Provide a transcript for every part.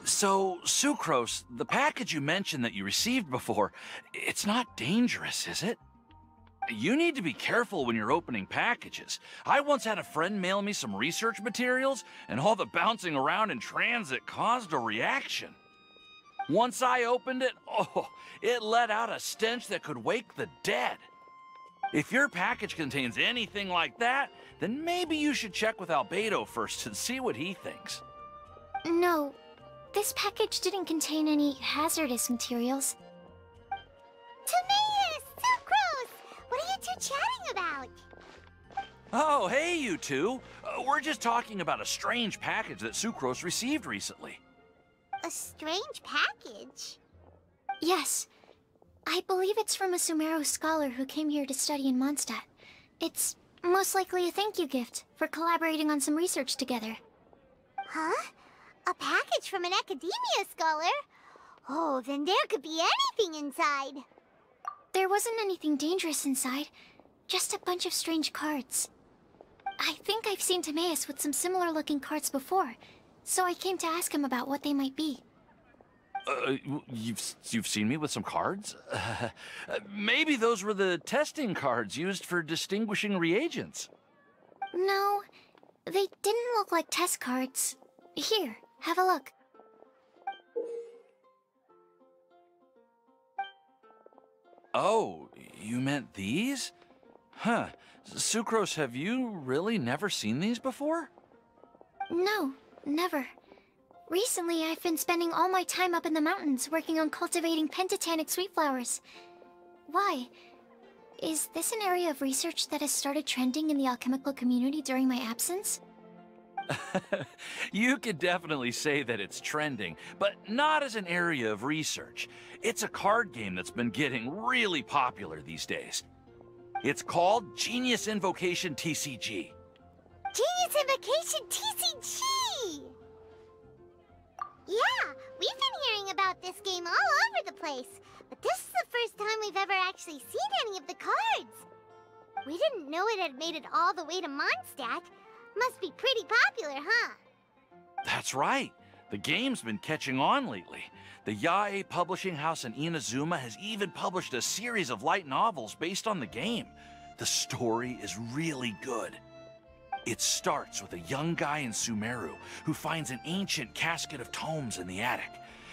So, Sucrose, the package you mentioned that you received before, it's not dangerous, is it? You need to be careful when you're opening packages. I once had a friend mail me some research materials, and all the bouncing around in transit caused a reaction. Once I opened it, oh, it let out a stench that could wake the dead. If your package contains anything like that, then maybe you should check with Albedo first and see what he thinks. No, this package didn't contain any hazardous materials. Timaeus! Sucrose! What are you two chatting about? Oh, hey, you two. We're just talking about a strange package that Sucrose received recently. A strange package? Yes. I believe it's from a Sumeru scholar who came here to study in Mondstadt. It's most likely a thank you gift for collaborating on some research together. Huh? A package from an academia scholar? Oh, then there could be anything inside. There wasn't anything dangerous inside, just a bunch of strange cards. I think I've seen Timaeus with some similar looking cards before, so I came to ask him about what they might be. You've seen me with some cards? Maybe those were the testing cards used for distinguishing reagents. No, they didn't look like test cards. Here, have a look. Oh, you meant these? Huh. Sucrose, have you really never seen these before? No, never. Recently, I've been spending all my time up in the mountains working on cultivating pentatonic sweet flowers. Why? Is this an area of research that has started trending in the alchemical community during my absence? You could definitely say that it's trending, but not as an area of research. It's a card game that's been getting really popular these days. It's called Genius Invocation TCG. Genius Invokation TCG! Yeah, we've been hearing about this game all over the place, but this is the first time we've ever actually seen any of the cards. We didn't know it had made it all the way to Mondstadt. Must be pretty popular, huh? That's right. The game's been catching on lately. The Yae publishing house in Inazuma has even published a series of light novels based on the game. The story is really good. It starts with a young guy in Sumeru who finds an ancient casket of tomes in the attic.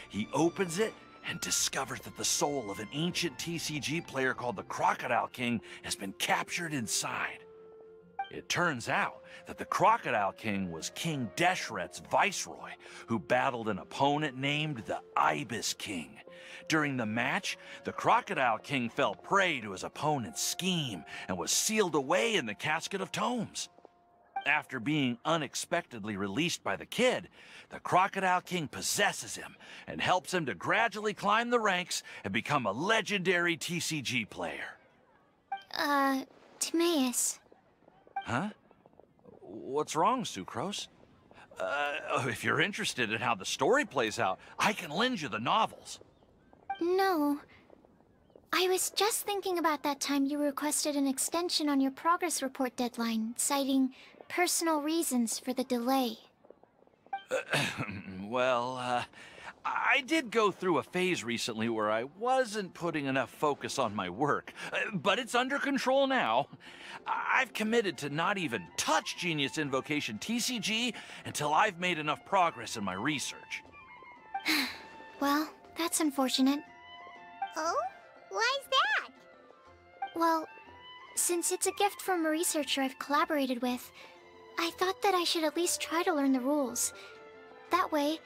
He opens it and discovers that the soul of an ancient TCG player called the Crocodile King has been captured inside. It turns out that the Crocodile King was King Deshret's viceroy, who battled an opponent named the Ibis King. During the match, the Crocodile King fell prey to his opponent's scheme and was sealed away in the casket of tomes. After being unexpectedly released by the kid, the Crocodile King possesses him and helps him to gradually climb the ranks and become a legendary TCG player. Timaeus. Huh? What's wrong, Sucrose? If you're interested in how the story plays out, I can lend you the novels. No. I was just thinking about that time you requested an extension on your progress report deadline, citing personal reasons for the delay. Well, I did go through a phase recently where I wasn't putting enough focus on my work, but it's under control now. I've committed to not even touch Genius Invocation TCG until I've made enough progress in my research. Well, that's unfortunate. Oh? Why's that? Well, since it's a gift from a researcher I've collaborated with, I thought that I should at least try to learn the rules. That way,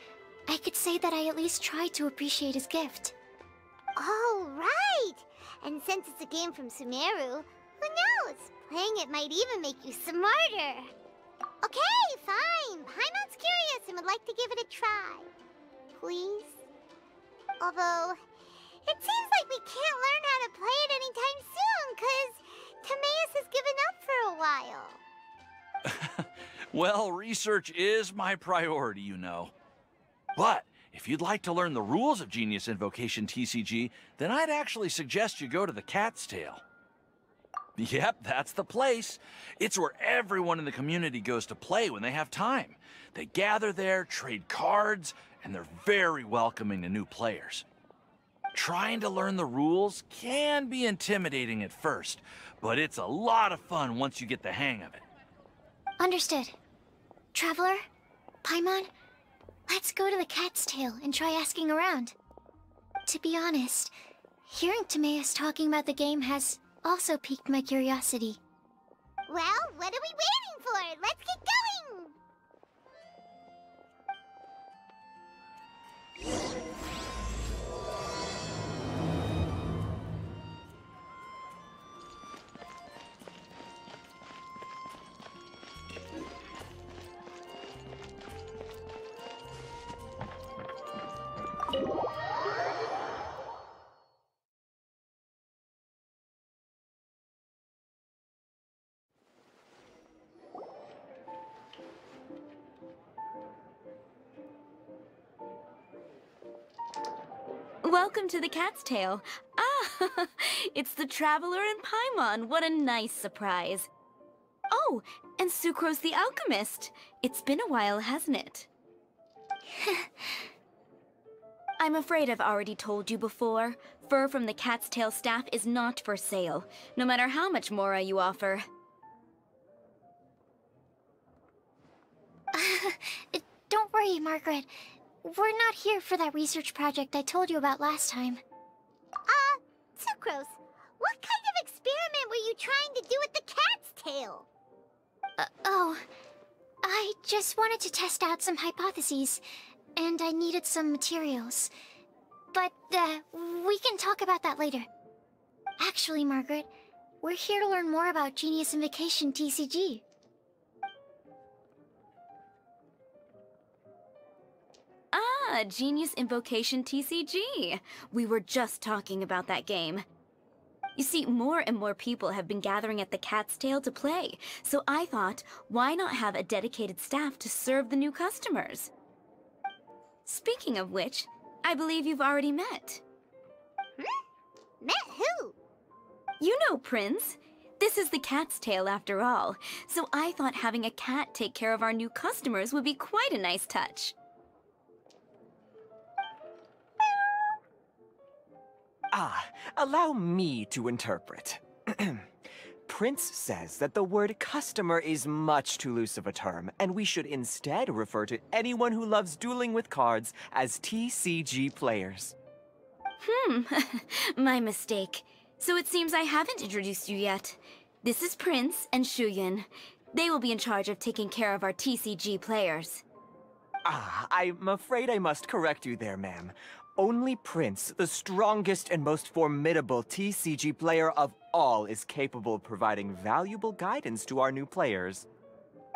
I could say that I at least tried to appreciate his gift. Oh, right! And since it's a game from Sumeru, who knows? Playing it might even make you smarter. Okay, fine. Paimon's curious and would like to give it a try. Please? Although, it seems like we can't learn how to play it anytime soon, because Timaeus has given up for a while. Well, research is my priority, you know. But if you'd like to learn the rules of Genius Invocation TCG, then I'd actually suggest you go to the Cat's Tail. Yep, that's the place. It's where everyone in the community goes to play when they have time. They gather there, trade cards, and they're very welcoming to new players. Trying to learn the rules can be intimidating at first, but it's a lot of fun once you get the hang of it. Understood. Traveler? Paimon? Let's go to the Cat's Tail and try asking around. To be honest, hearing Timaeus talking about the game has also piqued my curiosity. Well, what are we waiting for? Let's get going! Welcome to the Cat's Tail. Ah, it's the Traveler and Paimon. What a nice surprise. Oh, and Sucrose the Alchemist. It's been a while, hasn't it? I'm afraid I've already told you before. Fur from the Cat's Tail staff is not for sale, no matter how much Mora you offer. Don't worry, Margaret. We're not here for that research project I told you about last time. Sucrose, what kind of experiment were you trying to do with the cat's tail? I just wanted to test out some hypotheses, and I needed some materials. But, we can talk about that later. Actually, Margaret, we're here to learn more about Genius Invokation TCG. Ah, Genius Invocation TCG. We were just talking about that game. You see, more and more people have been gathering at the Cat's Tail to play, so I thought, why not have a dedicated staff to serve the new customers? Speaking of which, I believe you've already met. Met who? You know, Prince. This is the Cat's Tail after all, so I thought having a cat take care of our new customers would be quite a nice touch. Allow me to interpret. Prince says that the word customer is much too loose of a term, and we should instead refer to anyone who loves dueling with cards as TCG players. My mistake. So it seems I haven't introduced you yet. This is Prince and Shuyan. They will be in charge of taking care of our TCG players. I'm afraid I must correct you there, ma'am. Only Prince, the strongest and most formidable TCG player of all, is capable of providing valuable guidance to our new players.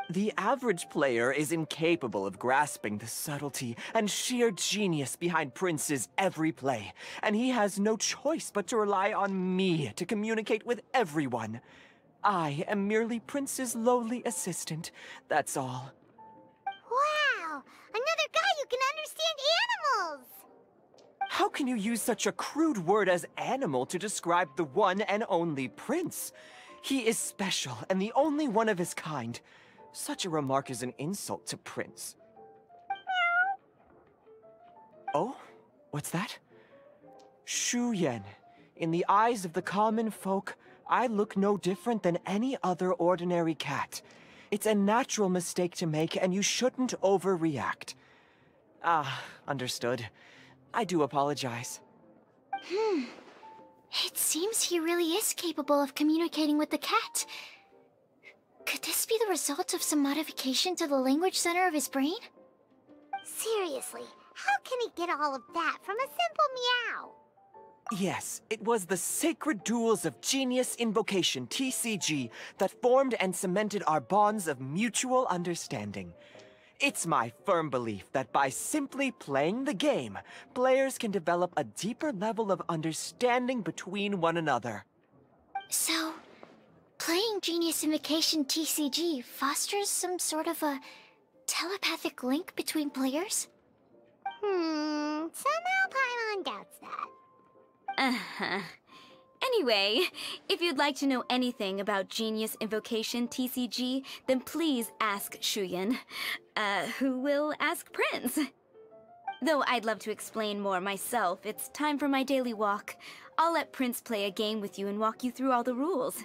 The average player is incapable of grasping the subtlety and sheer genius behind Prince's every play, and he has no choice but to rely on me to communicate with everyone. I am merely Prince's lowly assistant, that's all. Wow! Another guy who can understand animals! How can you use such a crude word as animal to describe the one and only Prince? He is special and the only one of his kind. Such a remark is an insult to Prince. Oh? What's that? Shuyan. In the eyes of the common folk, I look no different than any other ordinary cat. It's a natural mistake to make, and you shouldn't overreact. Understood. I do apologize. It seems he really is capable of communicating with the cat. Could this be the result of some modification to the language center of his brain? Seriously, how can he get all of that from a simple meow? Yes, it was the sacred duels of Genius Invocation TCG that formed and cemented our bonds of mutual understanding. It's my firm belief that by simply playing the game, players can develop a deeper level of understanding between one another. So, playing Genius Invokation TCG fosters some sort of a telepathic link between players? Somehow Paimon doubts that. Anyway, if you'd like to know anything about Genius Invocation TCG, then please ask Shuyan, who will ask Prince. Though I'd love to explain more myself, it's time for my daily walk. I'll let Prince play a game with you and walk you through all the rules.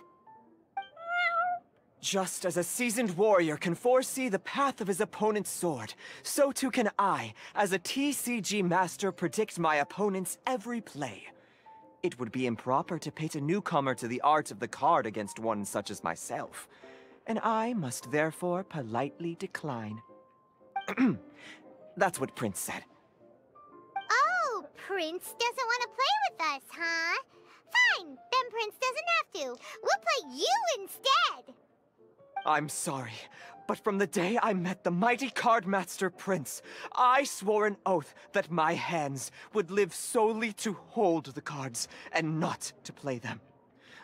Just as a seasoned warrior can foresee the path of his opponent's sword, so too can I, as a TCG master, predict my opponent's every play. It would be improper to pit a newcomer to the art of the card against one such as myself, and I must therefore politely decline. That's what Prince said. Oh, Prince doesn't want to play with us, huh? Fine, then Prince doesn't have to. We'll play you instead. I'm sorry, but from the day I met the mighty Cardmaster Prince, I swore an oath that my hands would live solely to hold the cards and not to play them.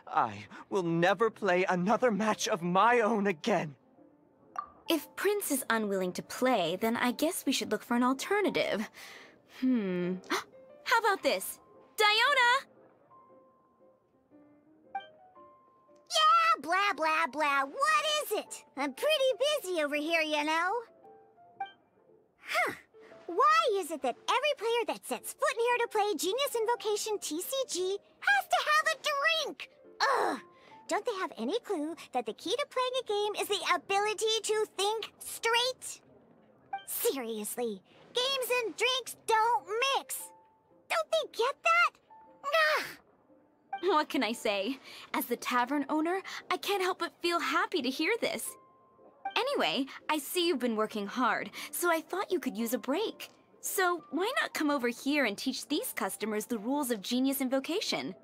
I will never play another match of my own again. If Prince is unwilling to play, then I guess we should look for an alternative. How about this? Diona! Yeah, blah, blah, blah. What is it? I'm pretty busy over here, you know. Huh. Why is it that every player that sets foot in here to play Genius Invocation TCG has to have a drink? Ugh! Don't they have any clue that the key to playing a game is the ability to think straight? Seriously, games and drinks don't mix. Don't they get that? Ugh! What can I say? As the tavern owner, I can't help but feel happy to hear this. Anyway, I see you've been working hard, so I thought you could use a break. So why not come over here and teach these customers the rules of Genius Invocation?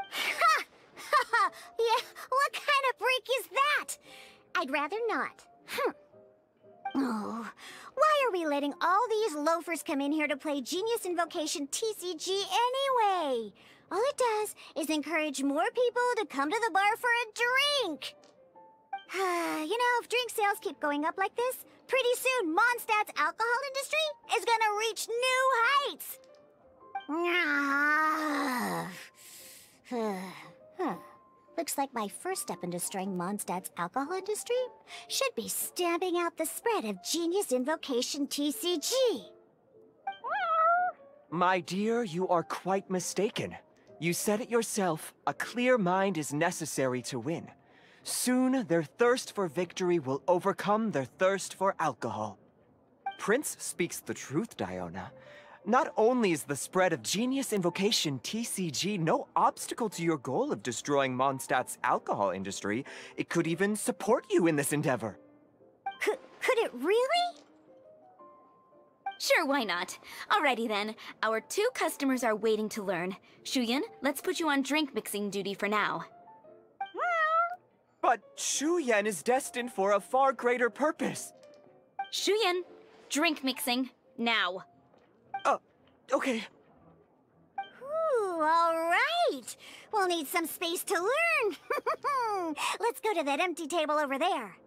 Ha! Ha! Yeah, what kind of break is that? I'd rather not. Oh, why are we letting all these loafers come in here to play Genius Invocation TCG anyway? All it does is encourage more people to come to the bar for a drink. You know, if drink sales keep going up like this, pretty soon Mondstadt's alcohol industry is gonna reach new heights. Looks like my first step in destroying Mondstadt's alcohol industry should be stamping out the spread of Genius Invocation TCG. My dear, you are quite mistaken. You said it yourself, a clear mind is necessary to win. Soon, their thirst for victory will overcome their thirst for alcohol. Prince speaks the truth, Diona. Not only is the spread of Genius Invocation TCG no obstacle to your goal of destroying Mondstadt's alcohol industry, it could even support you in this endeavor. Could it really? Sure, why not? Alrighty then, our 2 customers are waiting to learn. Shuyan, let's put you on drink mixing duty for now. But Shuyan is destined for a far greater purpose. Shuyan, drink mixing, now. Okay. Ooh, all right. We'll need some space to learn. Let's go to that empty table over there.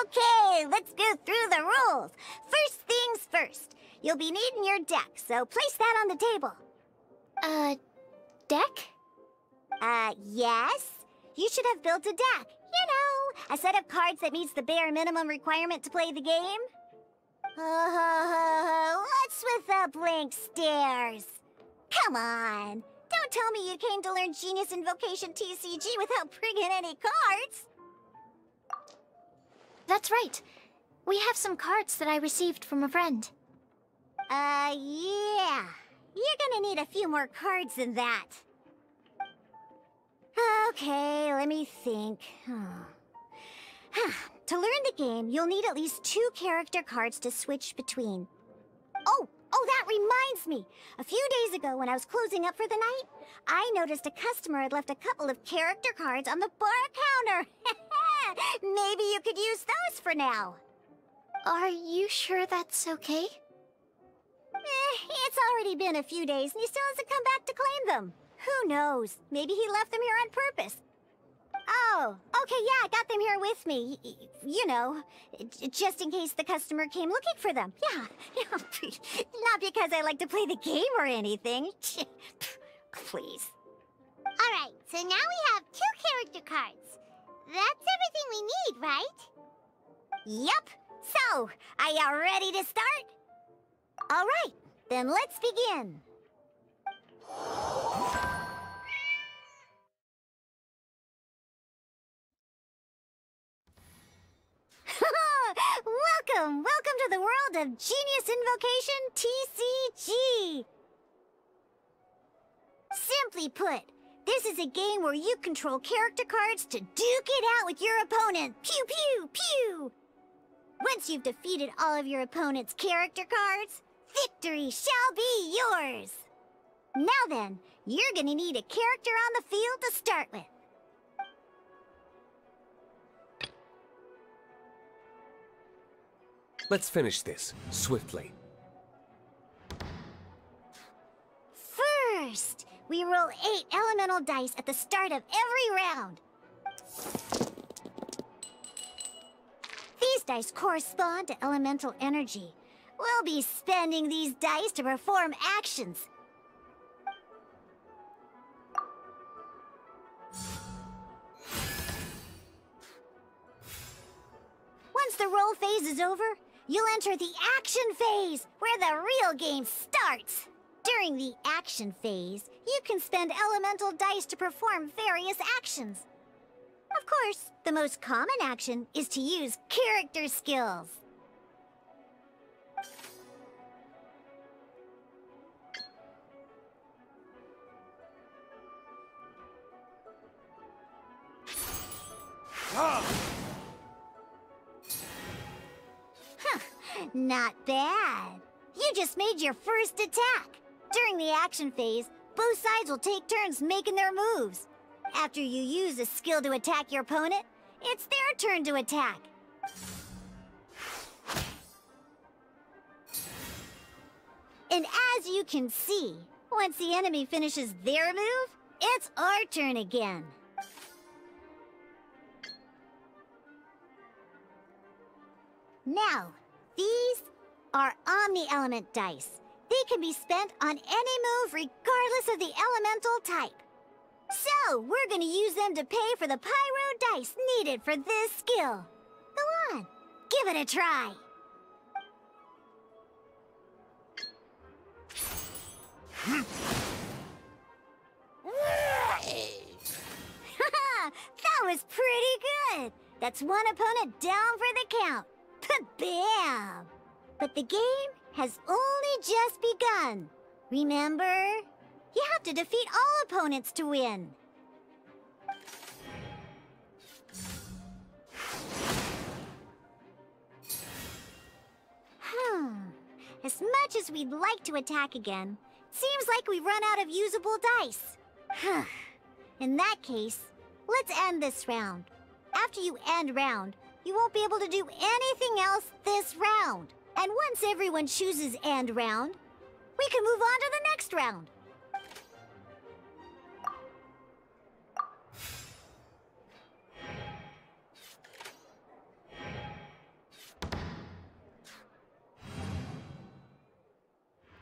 Okay, let's go through the rules. First things first. You'll be needing your deck, so place that on the table. Deck? Yes. You should have built a deck. You know, a set of cards that meets the bare minimum requirement to play the game. What's with the blank stares? Come on. Don't tell me you came to learn Genius Invocation TCG without bringing any cards. That's right. We have some cards that I received from a friend. Yeah. You're gonna need a few more cards than that. Okay, let me think. To learn the game, you'll need at least 2 character cards to switch between. Oh, that reminds me. A few days ago, when I was closing up for the night, I noticed a customer had left a couple of character cards on the bar counter. Maybe you could use those for now. Are you sure that's okay? It's already been a few days and he still hasn't come back to claim them. Who knows? Maybe he left them here on purpose. Oh, okay, yeah, I got them here with me. You know, just in case the customer came looking for them. Yeah, not because I like to play the game or anything. Please. Alright, so now we have 2 character cards. That's everything we need, right? Yep. So, are you ready to start? All right, then let's begin. Welcome to the world of Genius Invocation TCG. Simply put, this is a game where you control character cards to duke it out with your opponent. Pew, pew, pew! Once you've defeated all of your opponent's character cards, victory shall be yours! Now then, you're gonna need a character on the field to start with. Let's finish this, swiftly. First, we roll 8 elemental dice at the start of every round. These dice correspond to elemental energy. We'll be spending these dice to perform actions. Once the roll phase is over, you'll enter the action phase, where the real game starts. During the action phase, you can spend elemental dice to perform various actions. Of course, the most common action is to use character skills. Not bad. You just made your first attack. During the action phase, both sides will take turns making their moves. After you use a skill to attack your opponent, it's their turn to attack. And as you can see, once the enemy finishes their move, it's our turn again. Now, these are Omni-Element dice. They can be spent on any move regardless of the elemental type. So, we're gonna use them to pay for the pyro dice needed for this skill. Go on, give it a try. That was pretty good. That's one opponent down for the count. Bam! But the game has only just begun. Remember? You have to defeat all opponents to win. As much as we'd like to attack again, seems like we've run out of usable dice. In that case, let's end this round. After you end round, you won't be able to do anything else this round. And once everyone chooses end round, we can move on to the next round.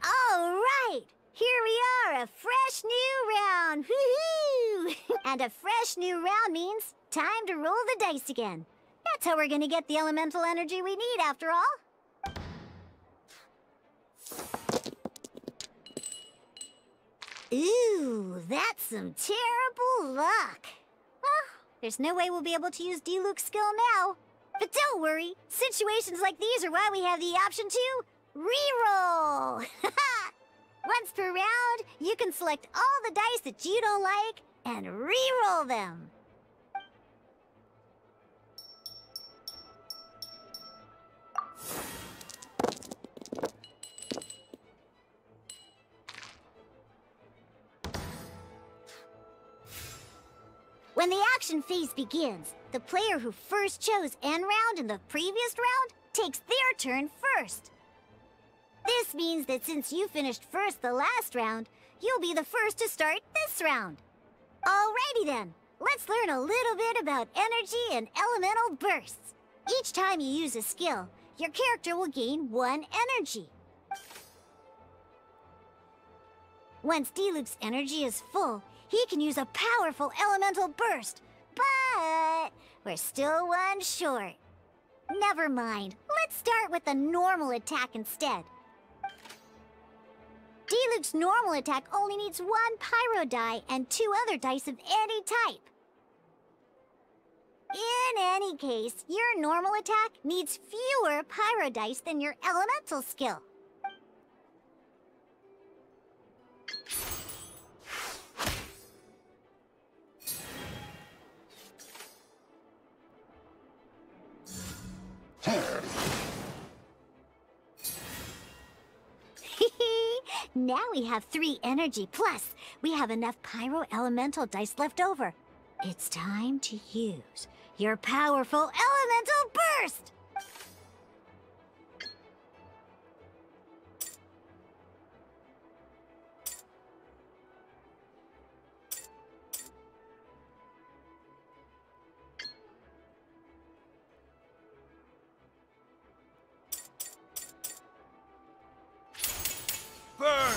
All right, here we are, a fresh new round. Woohoo! And a fresh new round means time to roll the dice again. That's how we're gonna get the elemental energy we need, after all. Ooh, that's some terrible luck. Well, there's no way we'll be able to use Diluc's skill now. But don't worry, situations like these are why we have the option to reroll. Once per round, you can select all the dice that you don't like and reroll them. When the action phase begins, the player who first chose end round in the previous round takes their turn first. This means that since you finished first the last round, you'll be the first to start this round. Alrighty then, let's learn a little bit about energy and elemental bursts. Each time you use a skill, your character will gain 1 energy. Once Diluc's energy is full, he can use a powerful elemental burst. But we're still 1 short. Never mind, let's start with the normal attack instead. Diluc's normal attack only needs 1 pyro die and 2 other dice of any type. In any case, your normal attack needs fewer pyro dice than your elemental skill. Now we have 3 energy, plus we have enough pyro elemental dice left over. It's time to use your powerful elemental burst! Burn!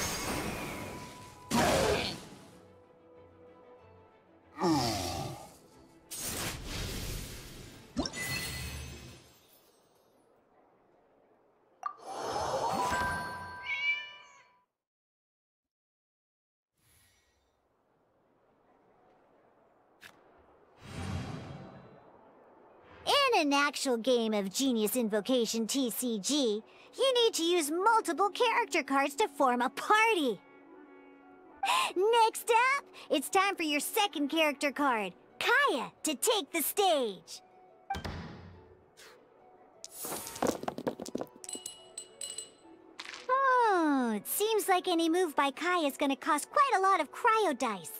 In an actual game of Genius Invocation TCG, you need to use multiple character cards to form a party. Next up, it's time for your second character card, Kaya, to take the stage. Oh, it seems like any move by Kaya is going to cost quite a lot of cryo dice.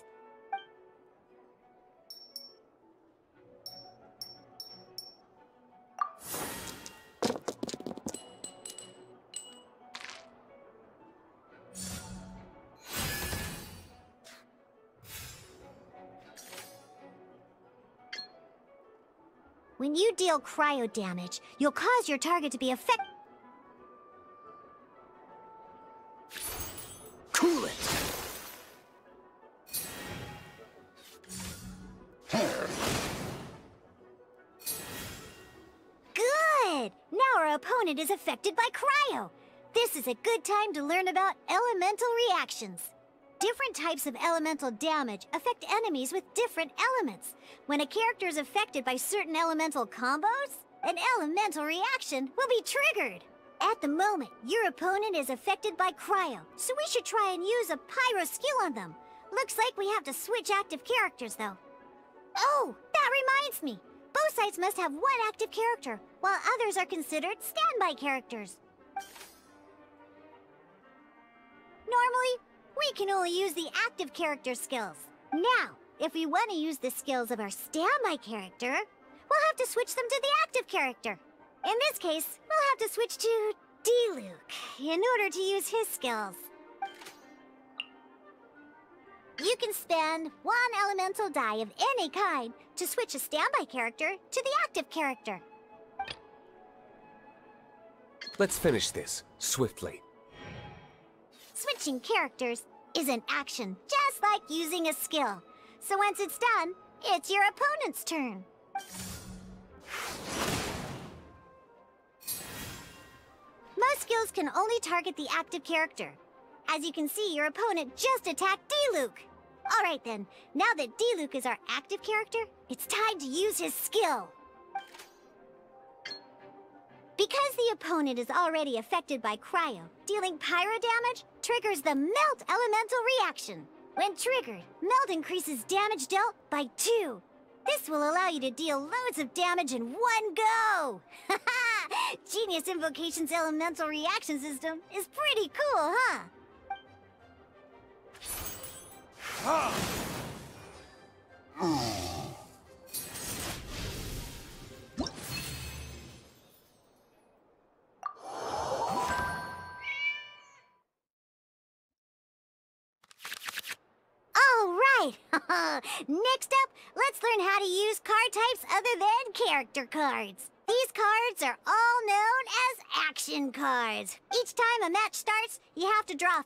When you deal cryo damage, you'll cause your target to be affected. Cool it! Good! Now our opponent is affected by cryo. This is a good time to learn about elemental reactions. Different types of elemental damage affect enemies with different elements. When a character is affected by certain elemental combos, an elemental reaction will be triggered. At the moment, your opponent is affected by cryo, so we should try and use a pyro skill on them. Looks like we have to switch active characters, though. Oh, that reminds me. Both sides must have 1 active character, while others are considered standby characters. Normally, we can only use the active character skills. Now, if we want to use the skills of our standby character, we'll have to switch them to the active character. In this case, we'll have to switch to Diluc in order to use his skills. You can spend 1 elemental die of any kind to switch a standby character to the active character. Let's finish this, swiftly. Switching characters is an action, just like using a skill. So once it's done, it's your opponent's turn. Most skills can only target the active character. As you can see, your opponent just attacked Diluc. Alright then, now that Diluc is our active character, it's time to use his skill. Because the opponent is already affected by cryo, dealing pyro damage triggers the Melt Elemental reaction. When triggered, Melt increases damage dealt by 2. This will allow you to deal loads of damage in one go! Haha! Genius Invocation's elemental reaction system is pretty cool, huh? All right! Next up, let's learn how to use card types other than character cards. These cards are all known as action cards. Each time a match starts, you have to draw 5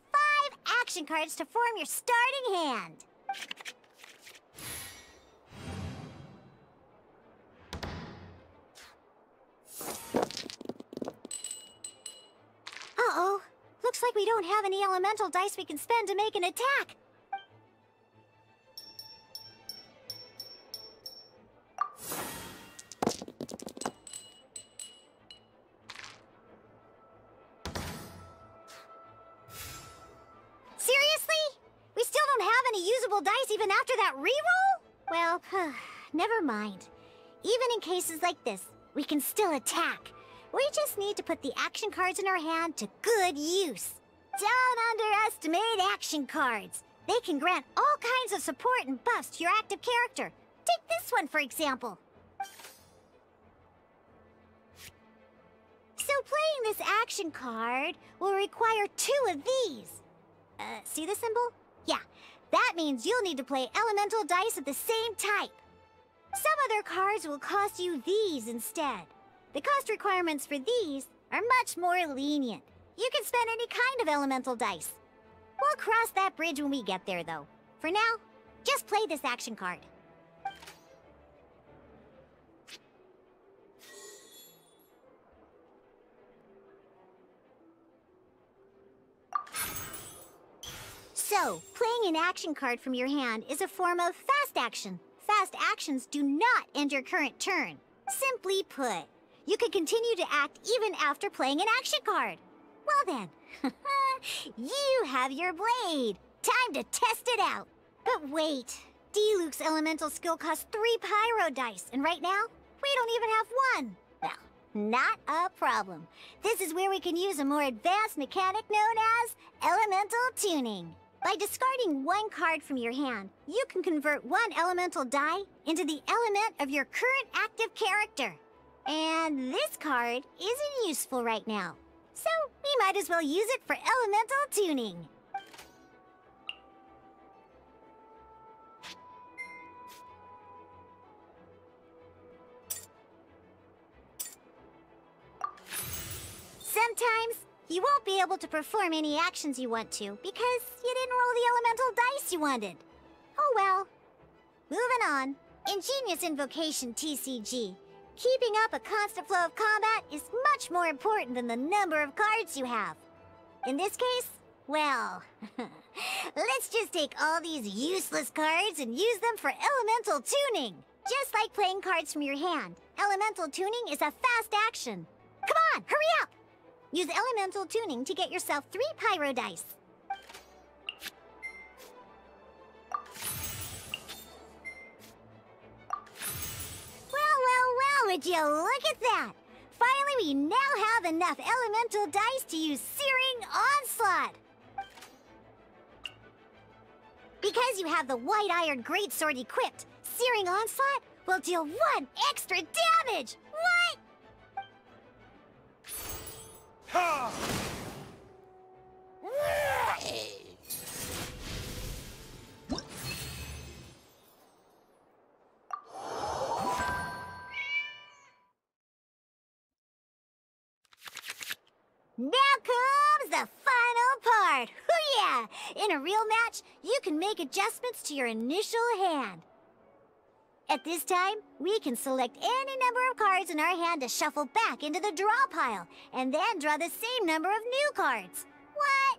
action cards to form your starting hand. Uh-oh. Looks like we don't have any elemental dice we can spend to make an attack. Seriously? We still don't have any usable dice even after that reroll? Well, never mind. Even in cases like this, we can still attack. We just need to put the action cards in our hand to good use. Don't underestimate action cards. They can grant all kinds of support and buffs to your active character. Take this one, for example. So playing this action card will require 2 of these. See the symbol? Yeah, that means you'll need to play elemental dice of the same type. Some other cards will cost you these instead. The cost requirements for these are much more lenient. You can spend any kind of elemental dice. We'll cross that bridge when we get there, though. For now, just play this action card. So, playing an action card from your hand is a form of fast action. Fast actions do not end your current turn. Simply put, you can continue to act even after playing an action card. Well then, you have your blade. Time to test it out. But wait, Diluc's elemental skill costs 3 pyro dice, and right now, we don't even have 1. Well, not a problem. This is where we can use a more advanced mechanic known as elemental tuning. By discarding 1 card from your hand, you can convert 1 elemental die into the element of your current active character. And this card isn't useful right now, so we might as well use it for elemental tuning. Sometimes, you won't be able to perform any actions you want to because you didn't roll the elemental dice you wanted. Oh well. Moving on. In Genius Invocation TCG, keeping up a constant flow of combat is much more important than the number of cards you have. In this case, well, let's just take all these useless cards and use them for elemental tuning. Just like playing cards from your hand, elemental tuning is a fast action. Come on, hurry up! Use elemental tuning to get yourself 3 pyro dice. Well, would you look at that? Finally, we now have enough elemental dice to use Searing Onslaught. Because you have the White Iron Greatsword equipped, Searing Onslaught will deal 1 extra damage! What? Now comes the final part! Hoo-yeah! In a real match, you can make adjustments to your initial hand. At this time, we can select any number of cards in our hand to shuffle back into the draw pile, and then draw the same number of new cards. What?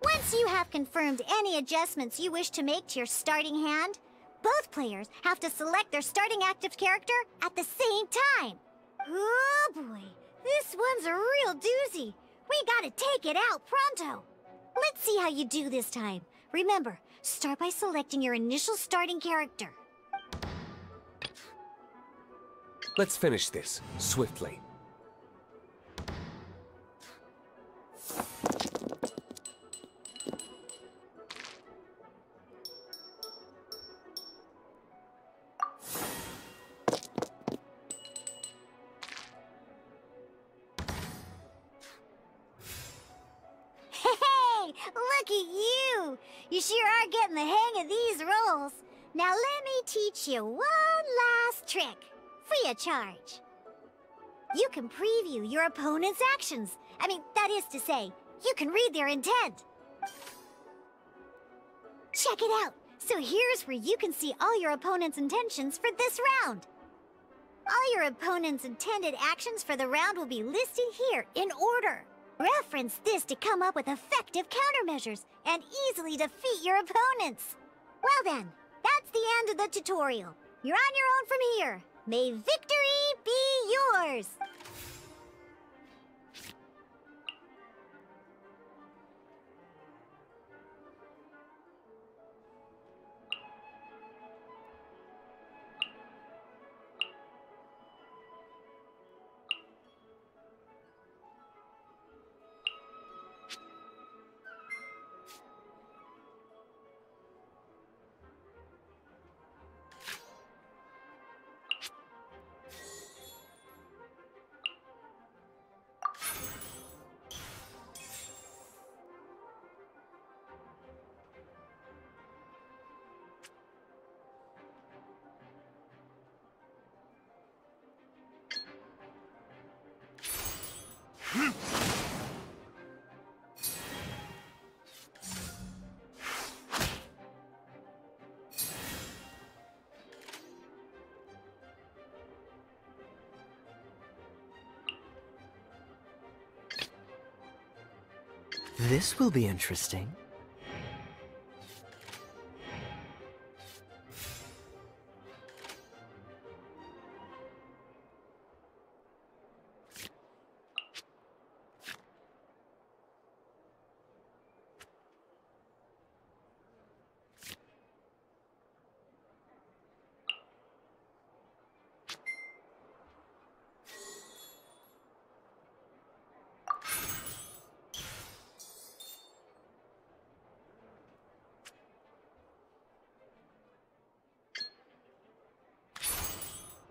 Once you have confirmed any adjustments you wish to make to your starting hand, both players have to select their starting active character at the same time. Oh boy, this one's a real doozy. We gotta take it out pronto. Let's see how you do this time. Remember, start by selecting your initial starting character. Let's finish this, swiftly. Now let me teach you one last trick, free of charge. You can preview your opponent's actions. I mean, that is to say, you can read their intent. Check it out. So here's where you can see all your opponent's intentions for this round. All your opponent's intended actions for the round will be listed here in order. Reference this to come up with effective countermeasures and easily defeat your opponents. Well then, that's the end of the tutorial. You're on your own from here. May victory be yours! This will be interesting.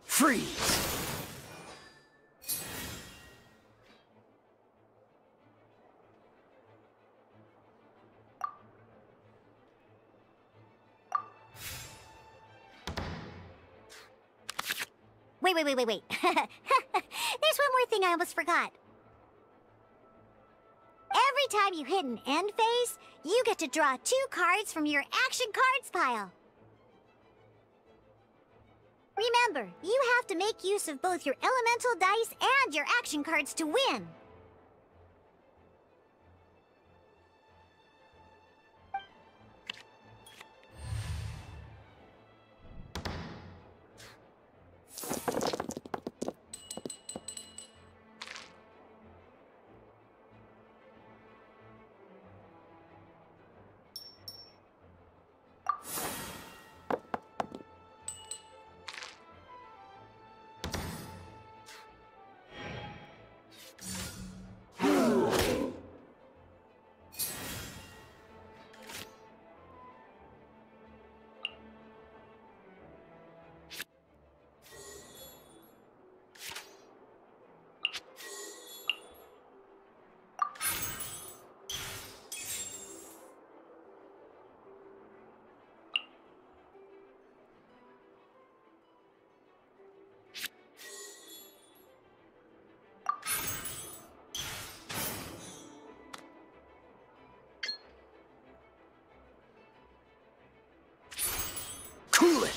Freeze! Wait. There's one more thing I almost forgot. Every time you hit an end phase, you get to draw 2 cards from your action cards pile. Remember, you have to make use of both your elemental dice and your action cards to win. Cool it!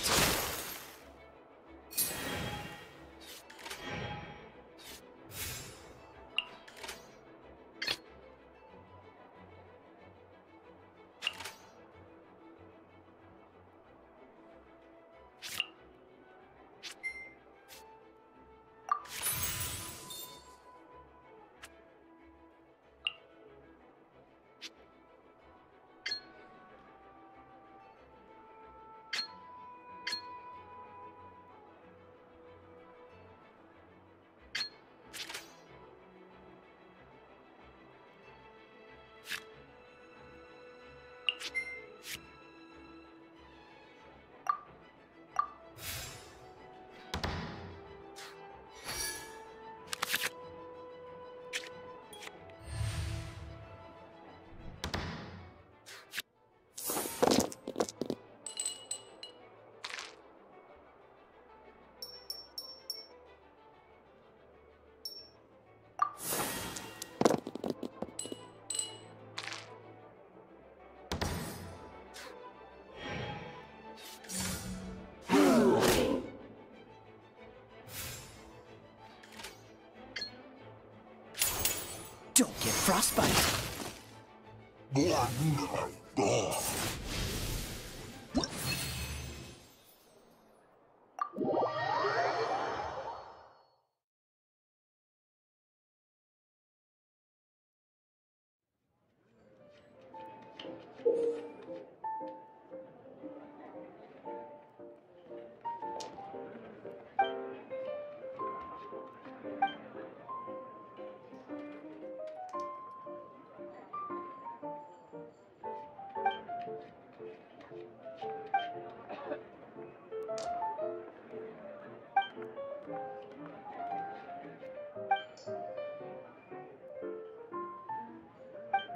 Don't get frostbite.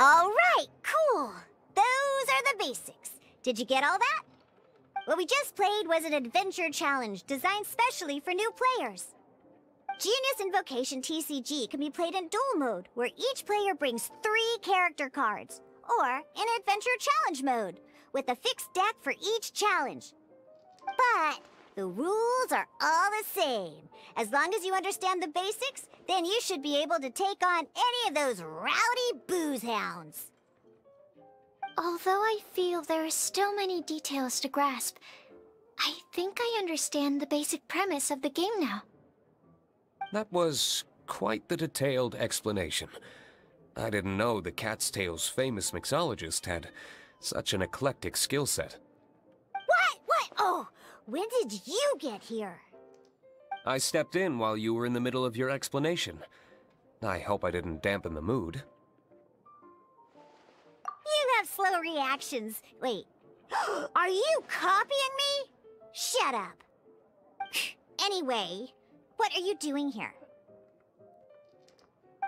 All right, cool. Those are the basics. Did you get all that? What we just played was an adventure challenge designed specially for new players. Genius Invocation TCG can be played in duel mode, where each player brings 3 character cards, or in adventure challenge mode, with a fixed deck for each challenge. But the rules are all the same. As long as you understand the basics, then you should be able to take on any of those rowdy booze hounds. Although I feel there are still many details to grasp, I think I understand the basic premise of the game now. That was quite the detailed explanation. I didn't know the Cat's Tail's famous mixologist had such an eclectic skill set. What? Oh, when did you get here? I stepped in while you were in the middle of your explanation. I hope I didn't dampen the mood. You have slow reactions. Wait, are you copying me? Shut up. Anyway, what are you doing here?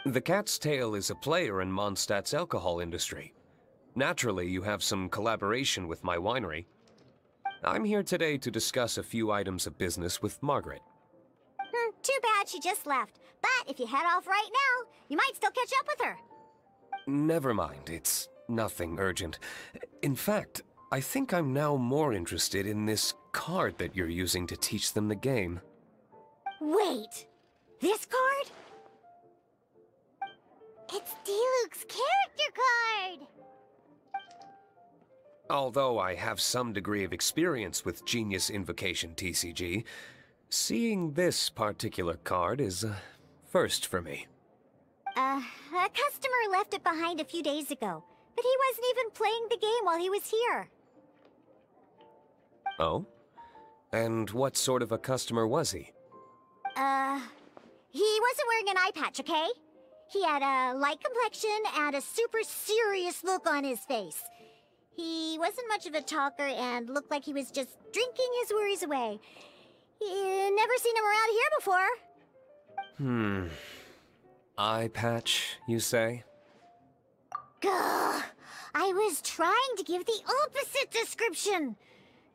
The Cat's Tail is a player in Mondstadt's alcohol industry. Naturally, you have some collaboration with my winery. I'm here today to discuss a few items of business with Margaret. Too bad she just left. But if you head off right now, you might still catch up with her. Never mind, it's nothing urgent. In fact, I think I'm now more interested in this card that you're using to teach them the game. Wait, this card? It's Diluc's character card! Although I have some degree of experience with Genius Invocation TCG, seeing this particular card is a first for me. A customer left it behind a few days ago, but he wasn't even playing the game while he was here. Oh? And what sort of a customer was he? He wasn't wearing an eye patch, okay? He had a light complexion and a super serious look on his face. He wasn't much of a talker and looked like he was just drinking his worries away. Never seen him around here before. Eye patch, you say? Gah! I was trying to give the opposite description,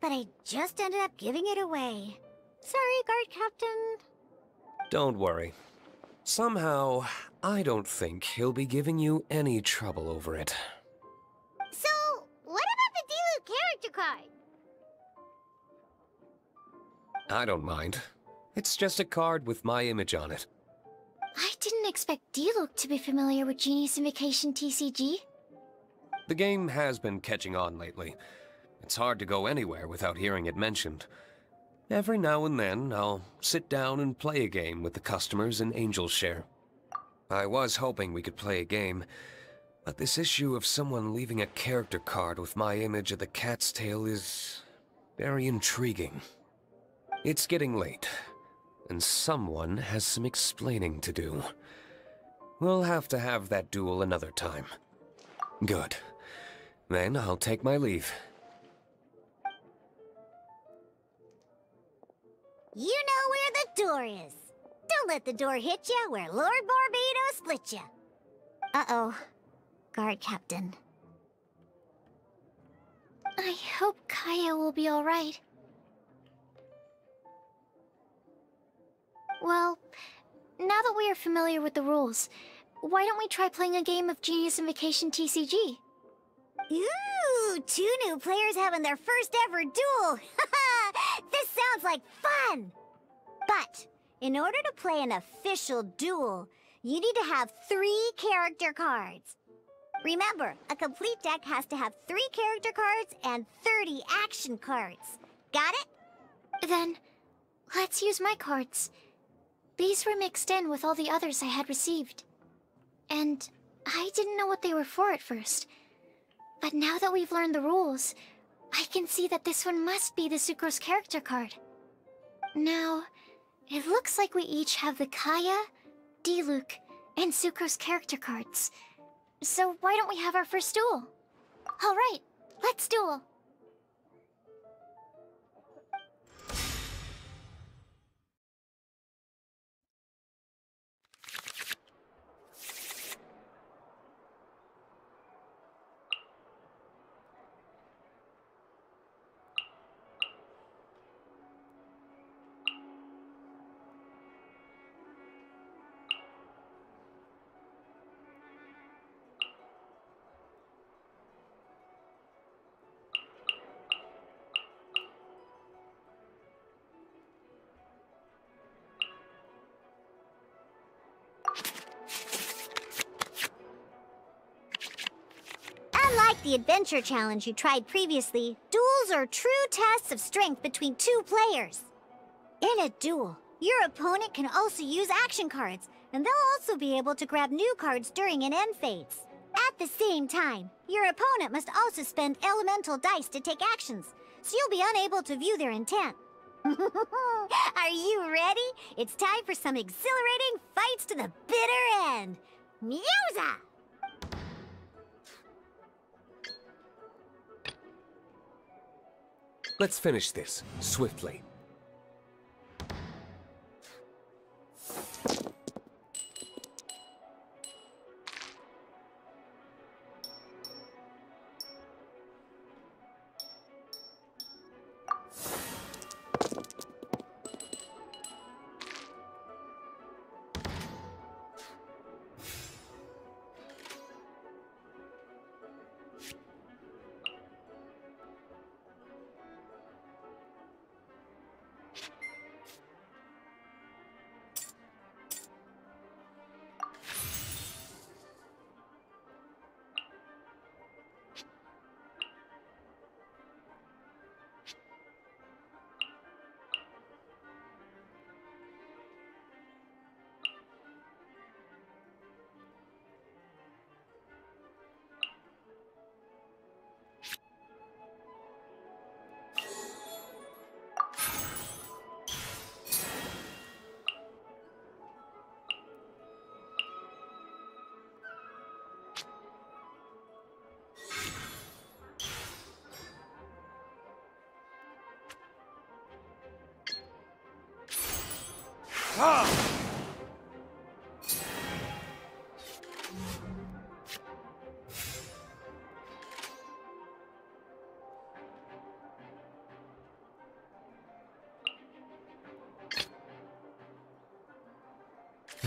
but I just ended up giving it away. Sorry, guard captain. Don't worry. Somehow, I don't think he'll be giving you any trouble over it. So, what about the Diluc character card? I don't mind. It's just a card with my image on it. I didn't expect Diluc to be familiar with Genius Invocation TCG. The game has been catching on lately. It's hard to go anywhere without hearing it mentioned. Every now and then, I'll sit down and play a game with the customers in Angel's Share. I was hoping we could play a game, but this issue of someone leaving a character card with my image of the Cat's Tail is very intriguing. It's getting late, and someone has some explaining to do. We'll have to have that duel another time. Good. Then I'll take my leave. You know where the door is. Don't let the door hit ya where Lord Barbados split ya. Uh-oh. Guard captain. I hope Kaya will be alright. Well, now that we are familiar with the rules, why don't we try playing a game of Genius Invocation TCG? Ooh, 2 new players having their first ever duel. This sounds like fun! But, in order to play an official duel, You need to have 3 character cards. Remember, a complete deck has to have 3 character cards and 30 action cards. Got it? Then, let's use my cards. These were mixed in with all the others I had received. And I didn't know what they were for at first. But now that we've learned the rules, I can see that this one must be the Sucrose character card. Now, it looks like we each have the Kaya, Diluc, and Sucrose character cards. So why don't we have our first duel? Alright, let's duel. Unlike the adventure challenge you tried previously, duels are true tests of strength between 2 players. In a duel, your opponent can also use action cards, and they'll also be able to grab new cards during an end phase. At the same time, your opponent must also spend elemental dice to take actions, so you'll be unable to view their intent. Are you ready? It's time for some exhilarating fights to the bitter end. Musa! Let's finish this, swiftly.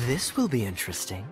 This will be interesting.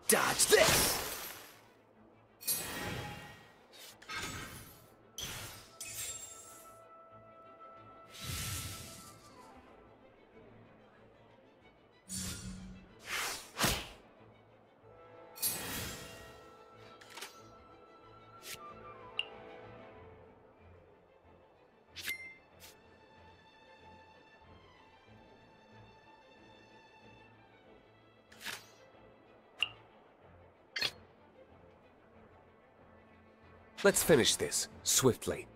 Dodge this! Let's finish this, swiftly.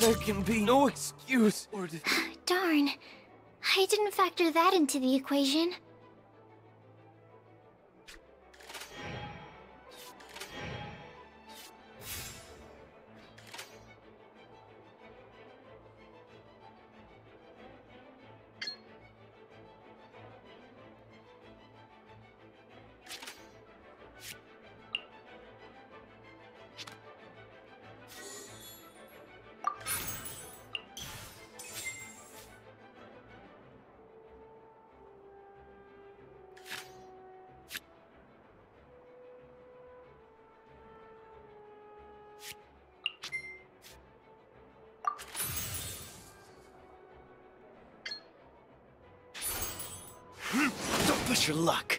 There can be no excuse or... Darn. I didn't factor that into the equation. Don't push your luck.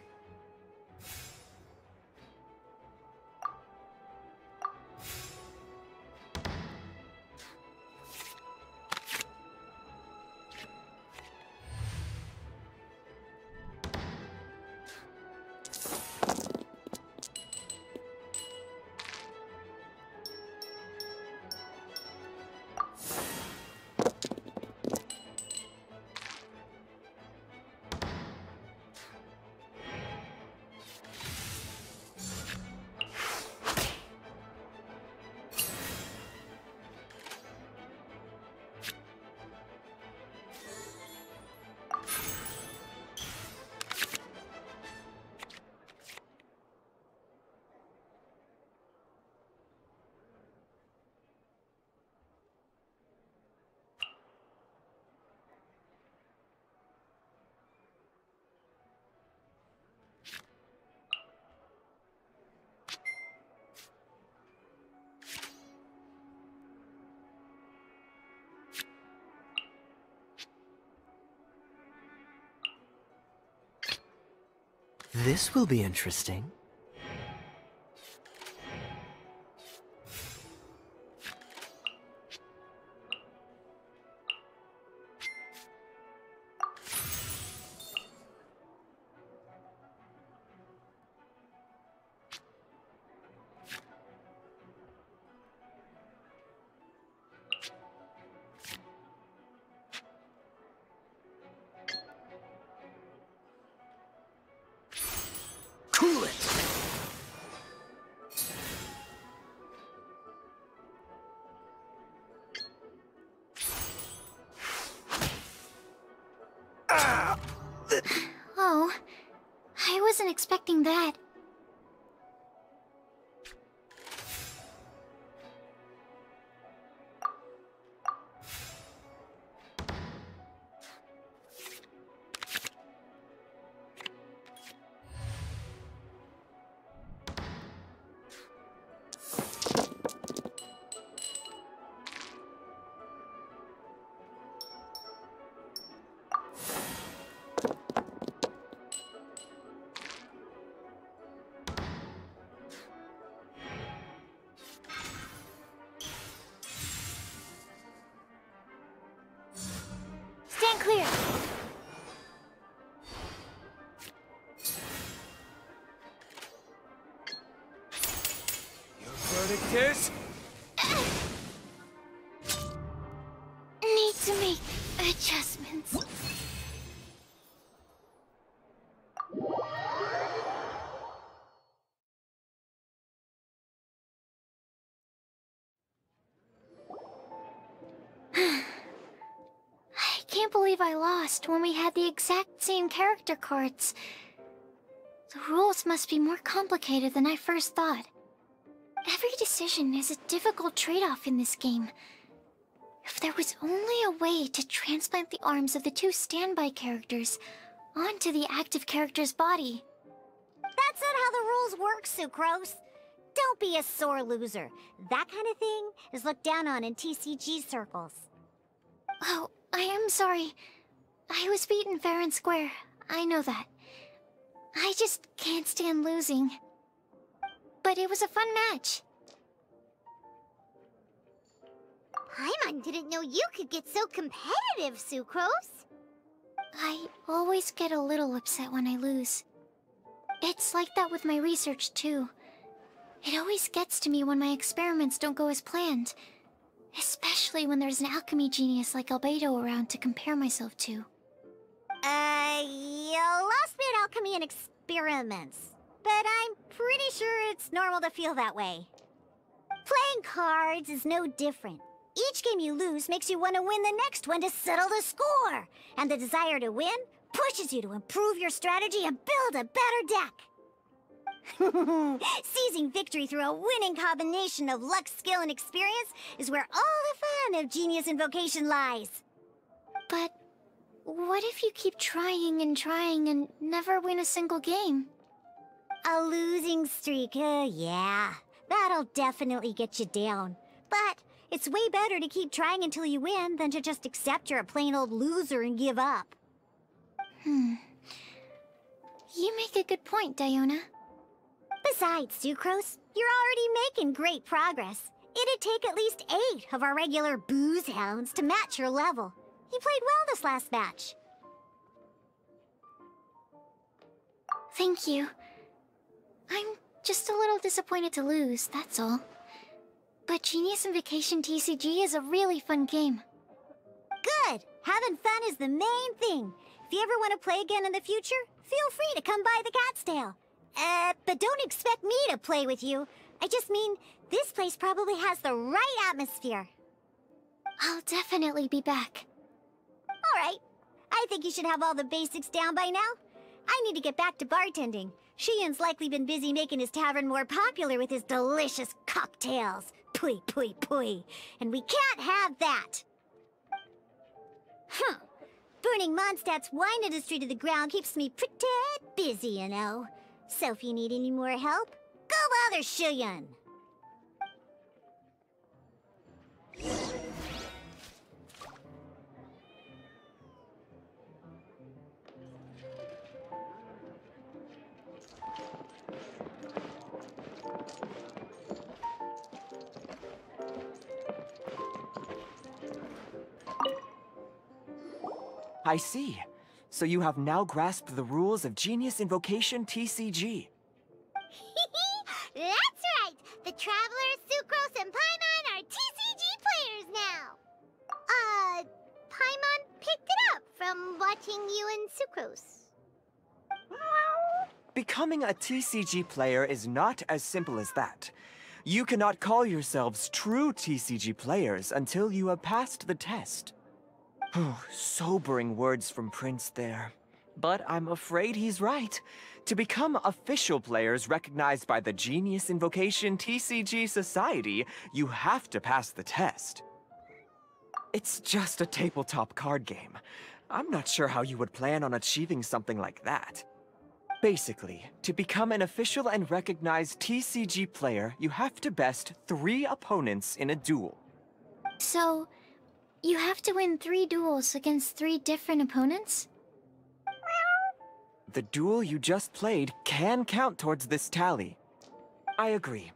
This will be interesting. Cool it! Oh, I wasn't expecting that. adjustments. I can't believe I lost when we had the exact same character cards. The rules must be more complicated than I first thought. Every decision is a difficult trade-off in this game. If there was only a way to transplant the arms of the two standby characters onto the active character's body. That's not how the rules work, Sucrose. Don't be a sore loser. That kind of thing is looked down on in TCG circles. Oh, I am sorry. I was beaten fair and square. I know that. I just can't stand losing. But it was a fun match. Paimon didn't know you could get so competitive, Sucrose. I always get a little upset when I lose. It's like that with my research, too. It always gets to me when my experiments don't go as planned. Especially when there's an alchemy genius like Albedo around to compare myself to. You lost me at alchemy and experiments. But I'm pretty sure it's normal to feel that way. Playing cards is no different. Each game you lose makes you want to win the next one to settle the score. And the desire to win pushes you to improve your strategy and build a better deck. Seizing victory through a winning combination of luck, skill, and experience is where all the fun of Genius Invocation lies. But what if you keep trying and never win a single game? A losing streak, yeah. That'll definitely get you down. But it's way better to keep trying until you win than to just accept you're a plain old loser and give up. You make a good point, Diona. Besides, Sucrose, you're already making great progress. It'd take at least 8 of our regular booze hounds to match your level. You played well this last match. Thank you. I'm just a little disappointed to lose, that's all. But Genius Invokation TCG is a really fun game. Good! Having fun is the main thing. If you ever want to play again in the future, feel free to come by the Cat's Tail. But don't expect me to play with you. I just mean, this place probably has the right atmosphere. I'll definitely be back. Alright. I think you should have all the basics down by now. I need to get back to bartending. Shiyan's likely been busy making his tavern more popular with his delicious cocktails. Pui, pui, pui. And we can't have that. Burning Mondstadt's wine industry to the ground keeps me pretty busy, you know. So if you need any more help, go bother Shiyan. I see. So you have now grasped the rules of Genius Invocation TCG. That's right! The Travelers, Sucrose, and Paimon are TCG players now! Paimon picked it up from watching you and Sucrose. Becoming a TCG player is not as simple as that. You cannot call yourselves true TCG players until you have passed the test. Sobering words from Prince there. But I'm afraid he's right. To become official players recognized by the Genius Invocation TCG Society, you have to pass the test. It's just a tabletop card game. I'm not sure how you would plan on achieving something like that. Basically, to become an official and recognized TCG player, you have to best 3 opponents in a duel. So, you have to win 3 duels against 3 different opponents? The duel you just played can count towards this tally. I agree.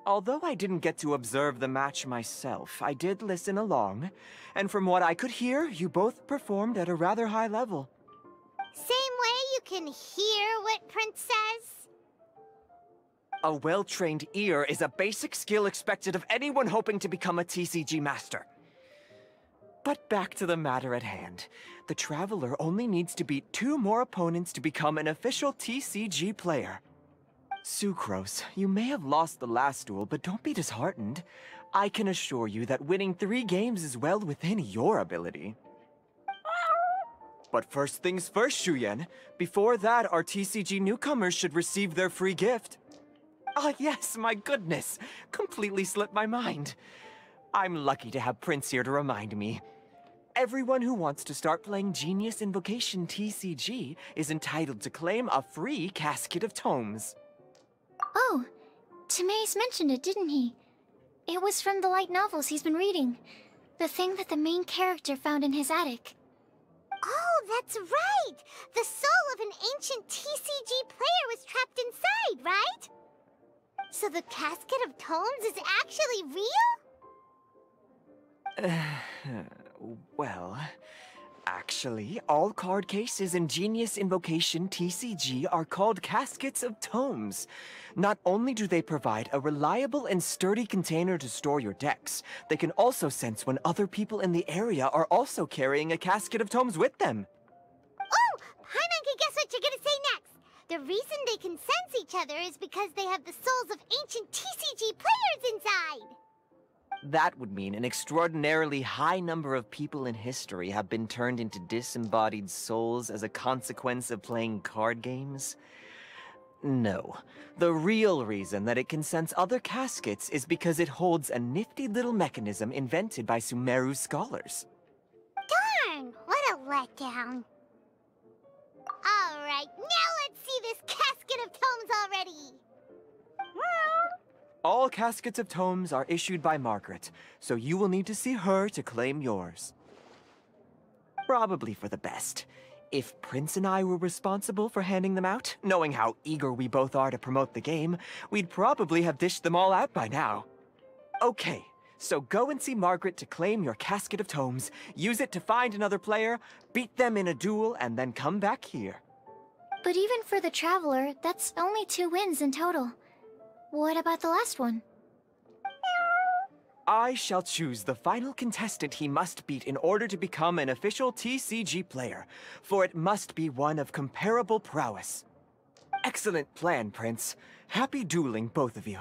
Although I didn't get to observe the match myself, I did listen along, and from what I could hear, you both performed at a rather high level. Same way you can hear what Prince says? A well-trained ear is a basic skill expected of anyone hoping to become a TCG master. But back to the matter at hand. The Traveler only needs to beat 2 more opponents to become an official TCG player. Sucrose, you may have lost the last duel, but don't be disheartened. I can assure you that winning 3 games is well within your ability. But first things first, Shuyen. Before that, our TCG newcomers should receive their free gift. Ah, yes, my goodness. Completely slipped my mind. I'm lucky to have Prince here to remind me. Everyone who wants to start playing Genius Invocation TCG is entitled to claim a free casket of tomes. Oh, Timaeus mentioned it, didn't he? It was from the light novels he's been reading. The thing that the main character found in his attic. Oh, that's right! The soul of an ancient TCG player was trapped inside, right? So the casket of tomes is actually real? Well, actually, all card cases in Genius Invocation TCG are called caskets of tomes. Not only do they provide a reliable and sturdy container to store your decks, they can also sense when other people in the area are also carrying a casket of tomes with them. Oh! Paimon can guess what you're gonna say next! The reason they can sense each other is because they have the souls of ancient TCG players inside! That would mean an extraordinarily high number of people in history have been turned into disembodied souls as a consequence of playing card games. No. The real reason that it can sense other caskets is because it holds a nifty little mechanism invented by Sumeru scholars. Darn! What a letdown. Alright, now let's see this casket of tomes already! All caskets of tomes are issued by Margaret, so you will need to see her to claim yours. Probably for the best. If Prince and I were responsible for handing them out, knowing how eager we both are to promote the game, we'd probably have dished them all out by now. Okay, so go and see Margaret to claim your casket of tomes, use it to find another player, beat them in a duel, and then come back here. But even for the Traveler, that's only 2 wins in total. What about the last one? I shall choose the final contestant he must beat in order to become an official TCG player, for it must be one of comparable prowess. Excellent plan, Prince. Happy dueling, both of you.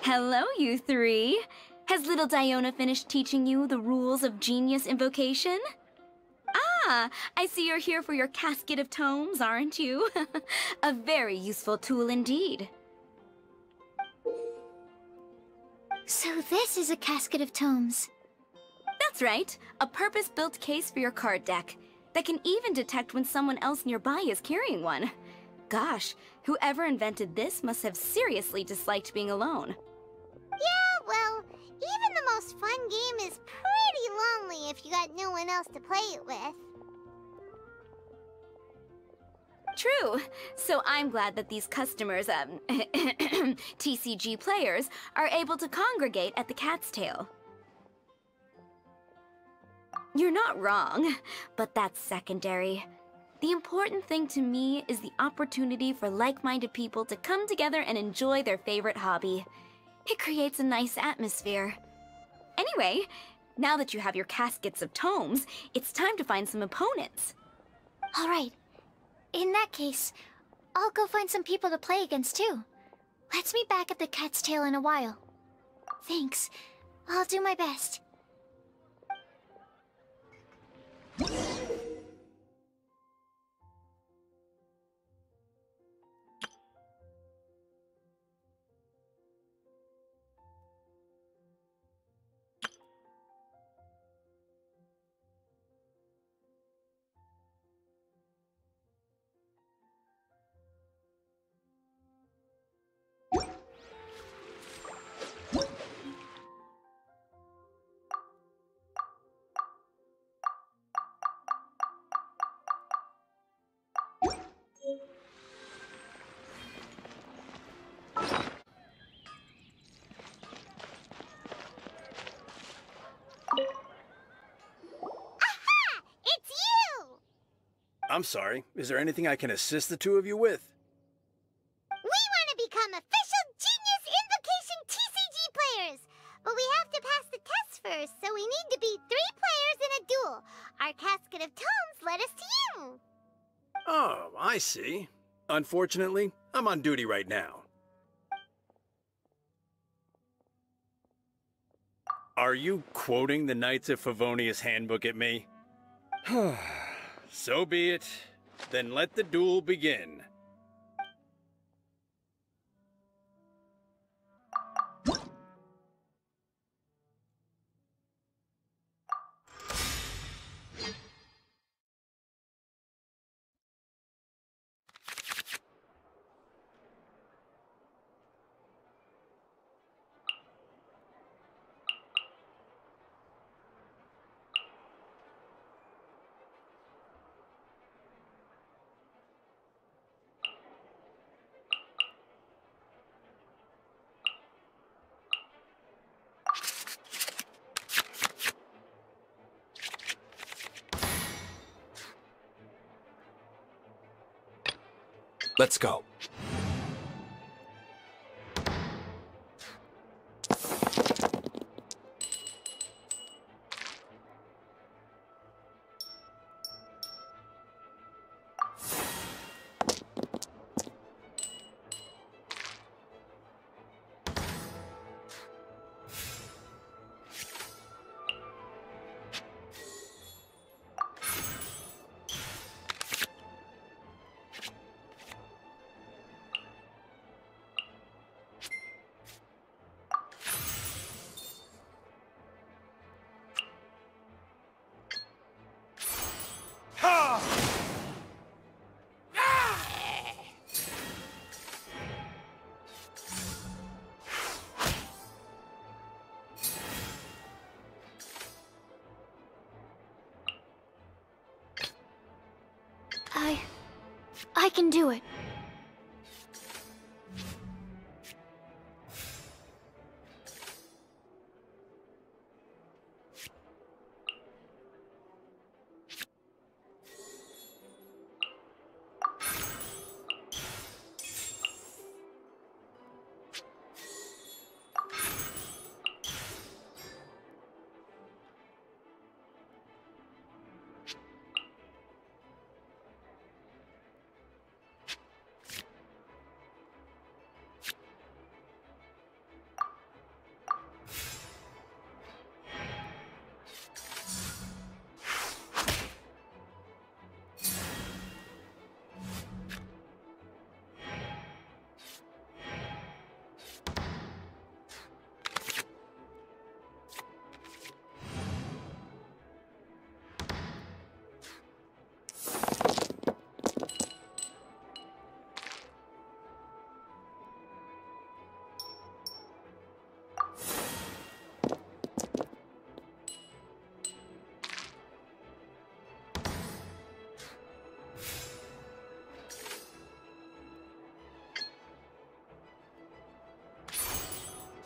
Hello, you 3. Has little Diona finished teaching you the rules of Genius Invocation? Ah, I see you're here for your casket of tomes, aren't you? A very useful tool indeed. So this is a casket of tomes. That's right, a purpose-built case for your card deck that can even detect when someone else nearby is carrying one. Gosh, whoever invented this must have seriously disliked being alone. Yeah, well, even the most fun game is pretty lonely if you got no one else to play it with. True. So I'm glad that these customers, TCG players, are able to congregate at the Cat's Tail. You're not wrong, but that's secondary. The important thing to me is the opportunity for like-minded people to come together and enjoy their favorite hobby. It creates a nice atmosphere. Anyway, now that you have your caskets of tomes, it's time to find some opponents. All right. In that case, I'll go find some people to play against too. Let's meet back at the Cat's Tail in a while. Thanks. I'll do my best. I'm sorry. Is there anything I can assist the two of you with? We want to become official Genius Invocation TCG players! But we have to pass the tests first, so we need to beat 3 players in a duel. Our casket of tomes led us to you. Oh, I see. Unfortunately, I'm on duty right now. Are you quoting the Knights of Favonius handbook at me? So be it. Then let the duel begin. Let's go. I can do it.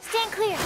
Stand clear.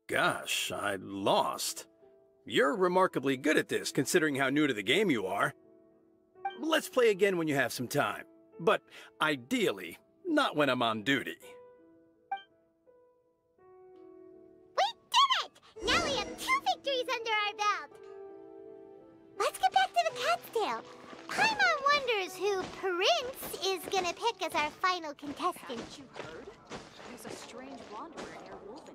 Gosh, I lost. You're remarkably good at this, considering how new to the game you are. Let's play again when you have some time. But ideally, not when I'm on duty. We did it! Now we have 2 victories under our belt. Let's get back to the cat's tail. Paimon wonders who Prince is gonna pick as our final contestant. You heard? There's a strange wanderer near Wolven.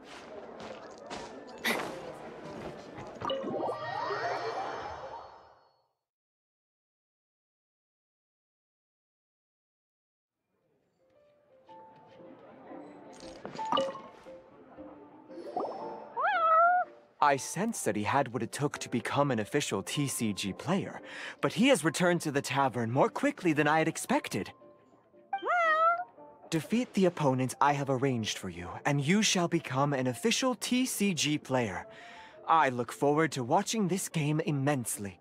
I sensed that he had what it took to become an official TCG player, but he has returned to the tavern more quickly than I had expected. Defeat the opponent I have arranged for you, and you shall become an official TCG player. I look forward to watching this game immensely.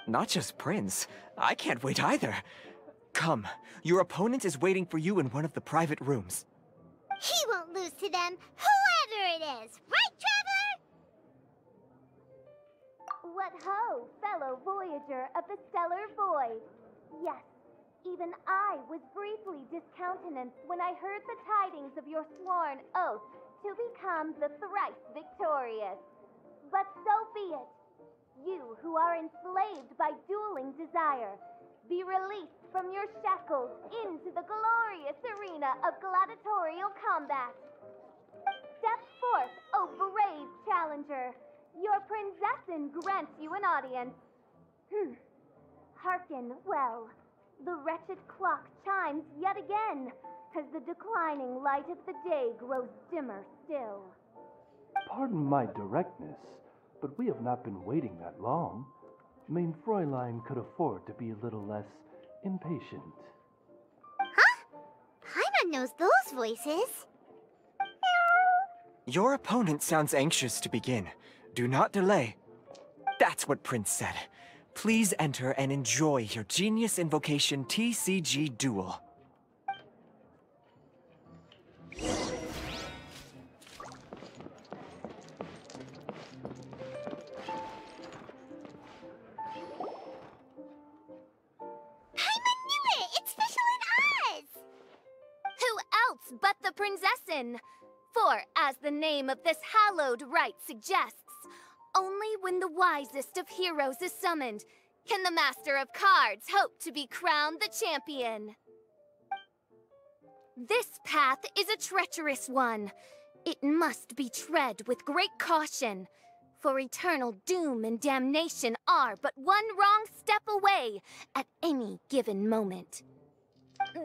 Not just Prince, I can't wait either. Come, your opponent is waiting for you in one of the private rooms. He won't lose to them, whoever it is. Right, Traveler? What ho, fellow voyager of the stellar void. Yes, even I was briefly discountenanced when I heard the tidings of your sworn oath to become the thrice victorious. But so be it. You who are enslaved by dueling desire, be released from your shackles into the glorious arena of gladiatorial combat. Step forth, O brave challenger. Your princessin grants you an audience. Hearken well. The wretched clock chimes yet again, as the declining light of the day grows dimmer still. Pardon my directness, but we have not been waiting that long. Mein Fräulein could afford to be a little less impatient. Huh? Paimon knows those voices. Your opponent sounds anxious to begin. Do not delay. That's what Prince said. Please enter and enjoy your Genius Invocation TCG duel. But the princessin. For, as the name of this hallowed rite suggests, only when the wisest of heroes is summoned can the master of cards hope to be crowned the champion. This path is a treacherous one. It must be tread with great caution, for eternal doom and damnation are but one wrong step away at any given moment.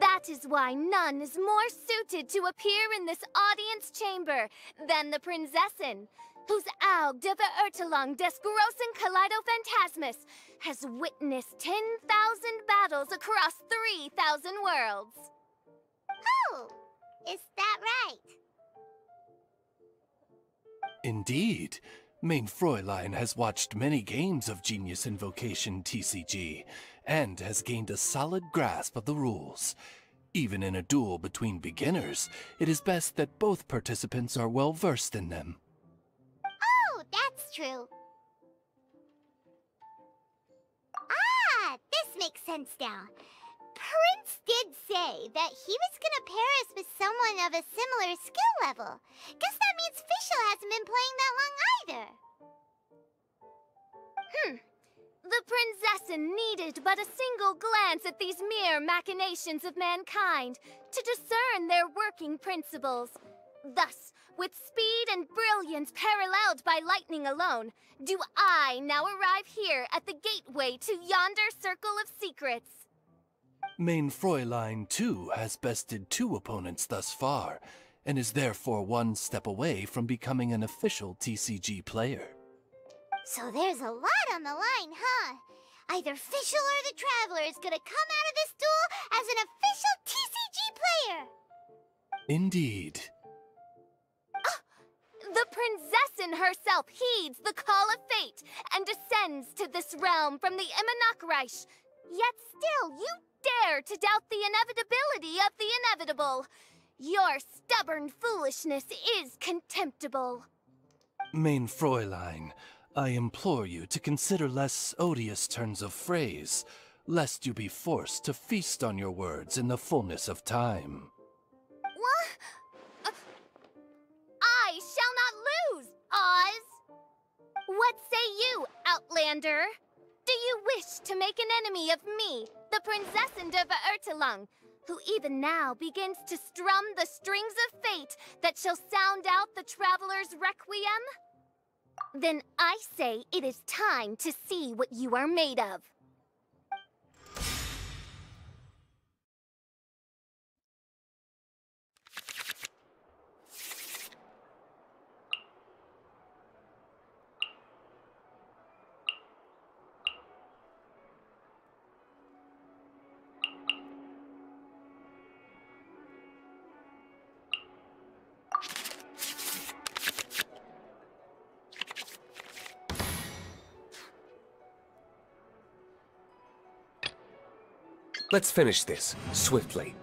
That is why none is more suited to appear in this audience chamber than the princessin, whose Aug de Verurtelung des großen Kaleido-Phantasmus has witnessed 10,000 battles across 3,000 worlds. Oh, is that right? Indeed. Mein Fräulein has watched many games of Genius Invocation TCG, and has gained a solid grasp of the rules. Even in a duel between beginners, it is best that both participants are well versed in them. Oh, that's true. Ah, this makes sense now. Prince did say that he was gonna pair us with someone of a similar skill level. Guess that means Fischl hasn't been playing that long either. The princessin needed but a single glance at these mere machinations of mankind to discern their working principles. Thus, with speed and brilliance paralleled by lightning alone, do I now arrive here at the gateway to yonder circle of secrets. Mein Fräulein, too, has bested 2 opponents thus far, and is therefore one step away from becoming an official TCG player. So there's a lot on the line, huh? Either Fischl or the Traveler is gonna come out of this duel as an official TCG player! Indeed. The princessin herself heeds the call of fate and descends to this realm from the Immanakreich. Yet still, you dare to doubt the inevitability of the inevitable. Your stubborn foolishness is contemptible. Main Fräulein, I implore you to consider less odious turns of phrase, lest you be forced to feast on your words in the fullness of time. What? I shall not lose, Oz! What say you, Outlander? Do you wish to make an enemy of me, the Prinzessin der Verurteilung, who even now begins to strum the strings of fate that shall sound out the traveler's requiem? Then I say it is time to see what you are made of. Let's finish this, swiftly.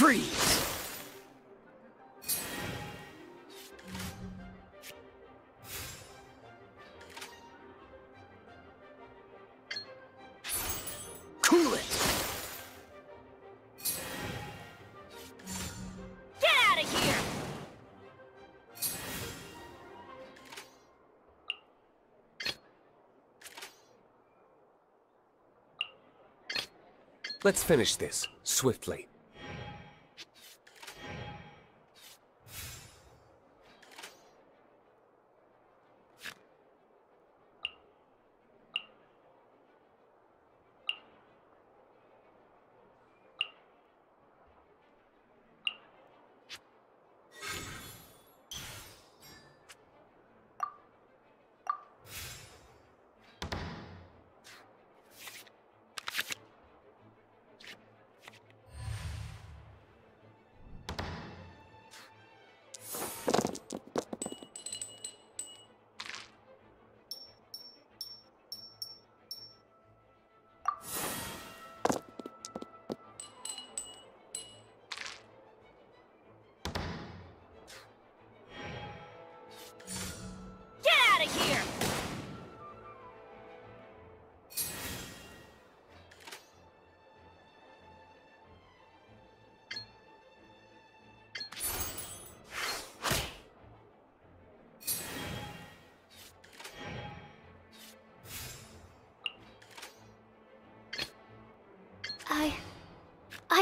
Freeze! Cool it! Get out of here! Let's finish this, swiftly.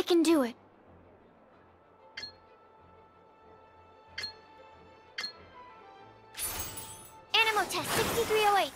can do it. Animo test 6308.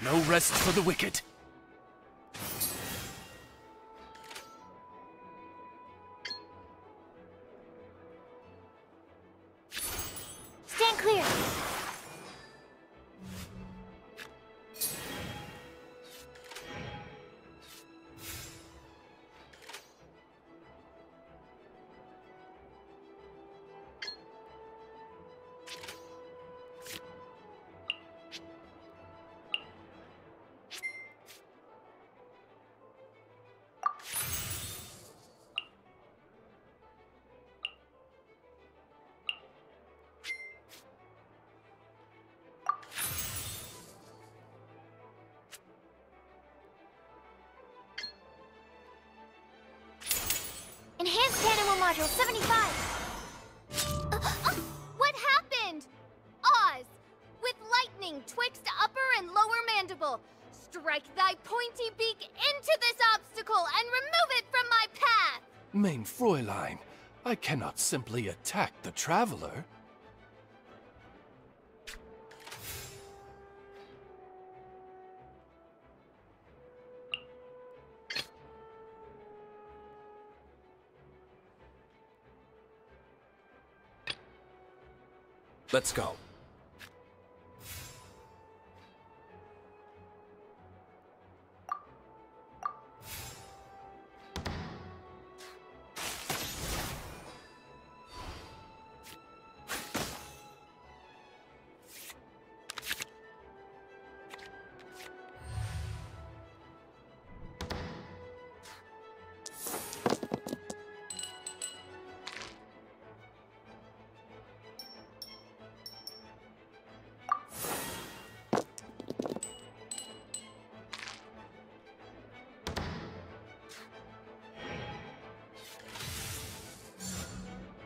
No rest for the wicked. Stand clear. Enhanced Animo Module 75. What happened? Oz, with lightning twixt upper and lower mandible, strike thy pointy beak into this obstacle and remove it from my path! Mein Fräulein, I cannot simply attack the traveler. Let's go.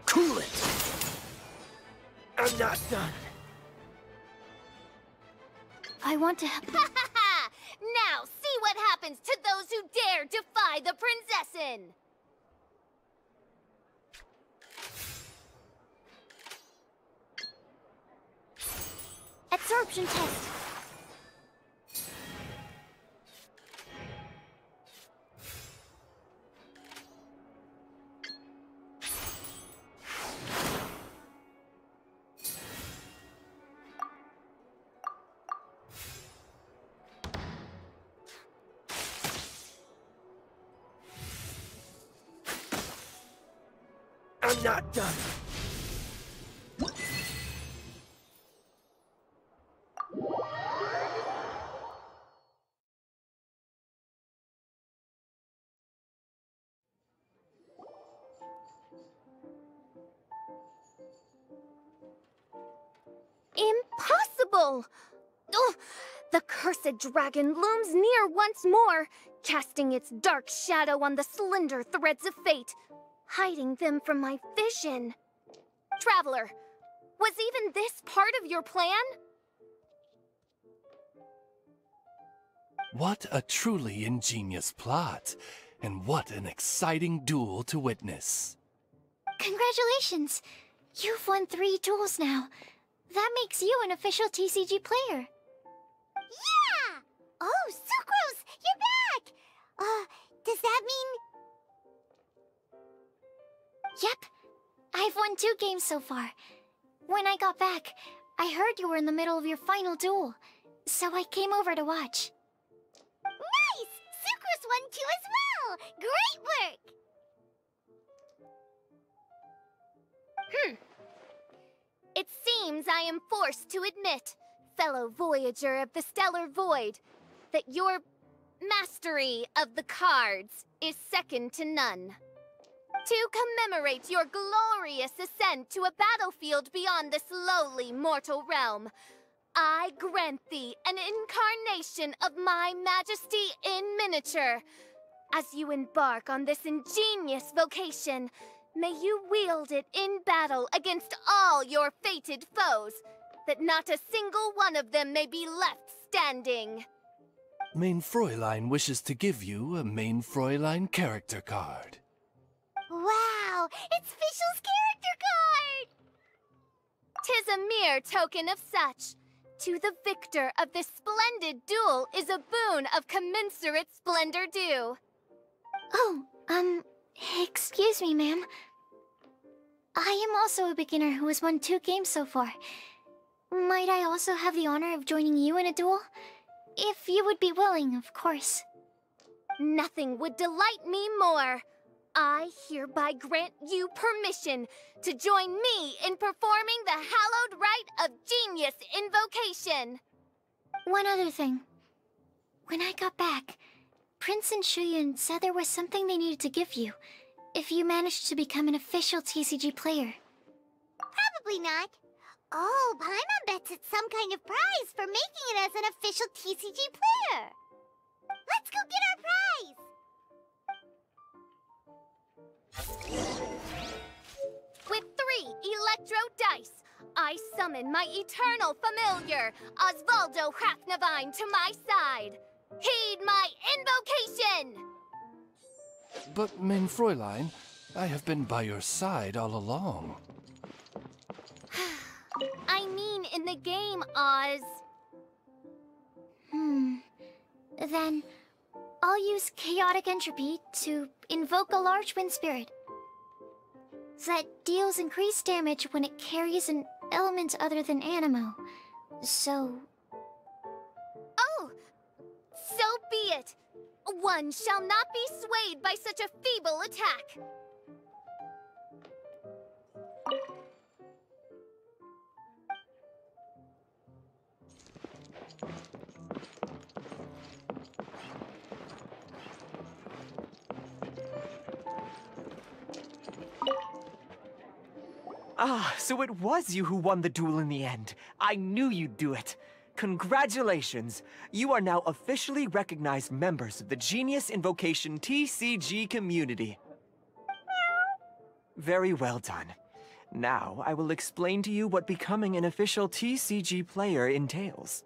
Cool it! I'm not done. I want to help. Now see what happens to those who dare defy the Prinzessin! Absorption test. I'm not done. Impossible! Ugh, the cursed dragon looms near once more, casting its dark shadow on the slender threads of fate, hiding them from my vision. Traveler, was even this part of your plan? What a truly ingenious plot, and what an exciting duel to witness. Congratulations! You've won 3 duels now. That makes you an official TCG player. Yeah! Oh, Sucrose! You're back! Does that mean... Yep. I've won 2 games so far. When I got back, I heard you were in the middle of your final duel, so I came over to watch. Nice! Sucrose won too as well! Great work! It seems I am forced to admit, fellow voyager of the stellar void, that your mastery of the cards is second to none. To commemorate your glorious ascent to a battlefield beyond this lowly mortal realm, I grant thee an incarnation of my majesty in miniature. As you embark on this ingenious vocation, may you wield it in battle against all your fated foes, that not a single one of them may be left standing. Main Fräulein wishes to give you a Main Fräulein character card. Wow! It's Fischl's character card! 'Tis a mere token of such. To the victor of this splendid duel is a boon of commensurate splendor due. Oh, excuse me, ma'am. I am also a beginner who has won 2 games so far. Might I also have the honor of joining you in a duel? If you would be willing, of course. Nothing would delight me more. I hereby grant you permission to join me in performing the hallowed rite of Genius Invocation. One other thing. When I got back, Prince and Shuyun said there was something they needed to give you, if you managed to become an official TCG player. Probably not. Oh, Paimon bets it's some kind of prize for making it as an official TCG player. Let's go get our prize! With 3 electro dice, I summon my eternal familiar, Osvaldo Hrafnavine, to my side. Heed my invocation! But, Main Fräulein, I have been by your side all along. I mean in the game, Oz. Then, I'll use Chaotic Entropy to invoke a large wind spirit that deals increased damage when it carries an element other than Animo. So... Oh! So be it! One shall not be swayed by such a feeble attack! Ah, so it was you who won the duel in the end. I knew you'd do it. Congratulations! You are now officially recognized members of the Genius Invocation TCG community. Very well done. Now, I will explain to you what becoming an official TCG player entails.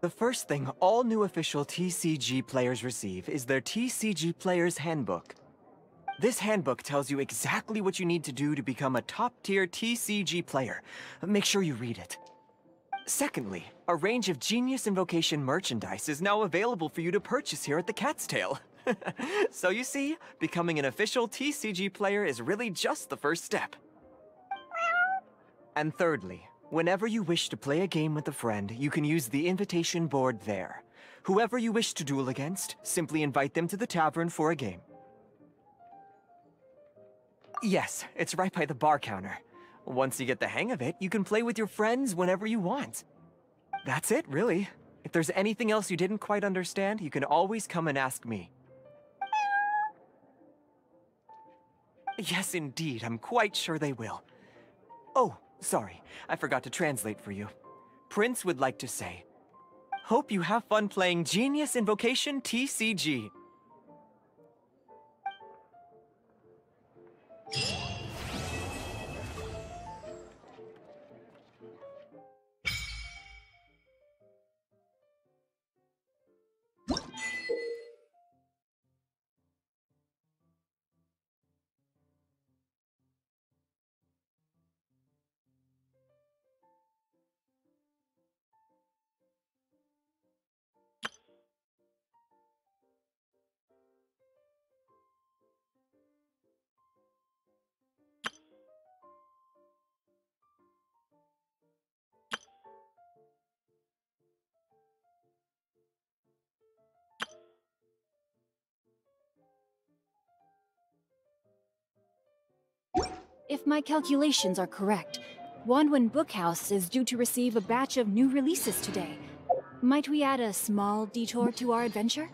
The first thing all new official TCG players receive is their TCG Player's Handbook. This handbook tells you exactly what you need to do to become a top-tier TCG player. Make sure you read it. Secondly, a range of Genius Invocation merchandise is now available for you to purchase here at the Cat's Tail. So you see, becoming an official TCG player is really just the first step. And thirdly, whenever you wish to play a game with a friend, you can use the invitation board there. Whoever you wish to duel against, simply invite them to the tavern for a game. Yes, it's right by the bar counter. Once you get the hang of it, you can play with your friends whenever you want. That's it, really. If there's anything else you didn't quite understand, you can always come and ask me. Yes, indeed. I'm quite sure they will. Oh, sorry. I forgot to translate for you. Prince would like to say, hope you have fun playing Genius Invocation TCG. If my calculations are correct, Wanwen Bookhouse is due to receive a batch of new releases today. Might we add a small detour to our adventure?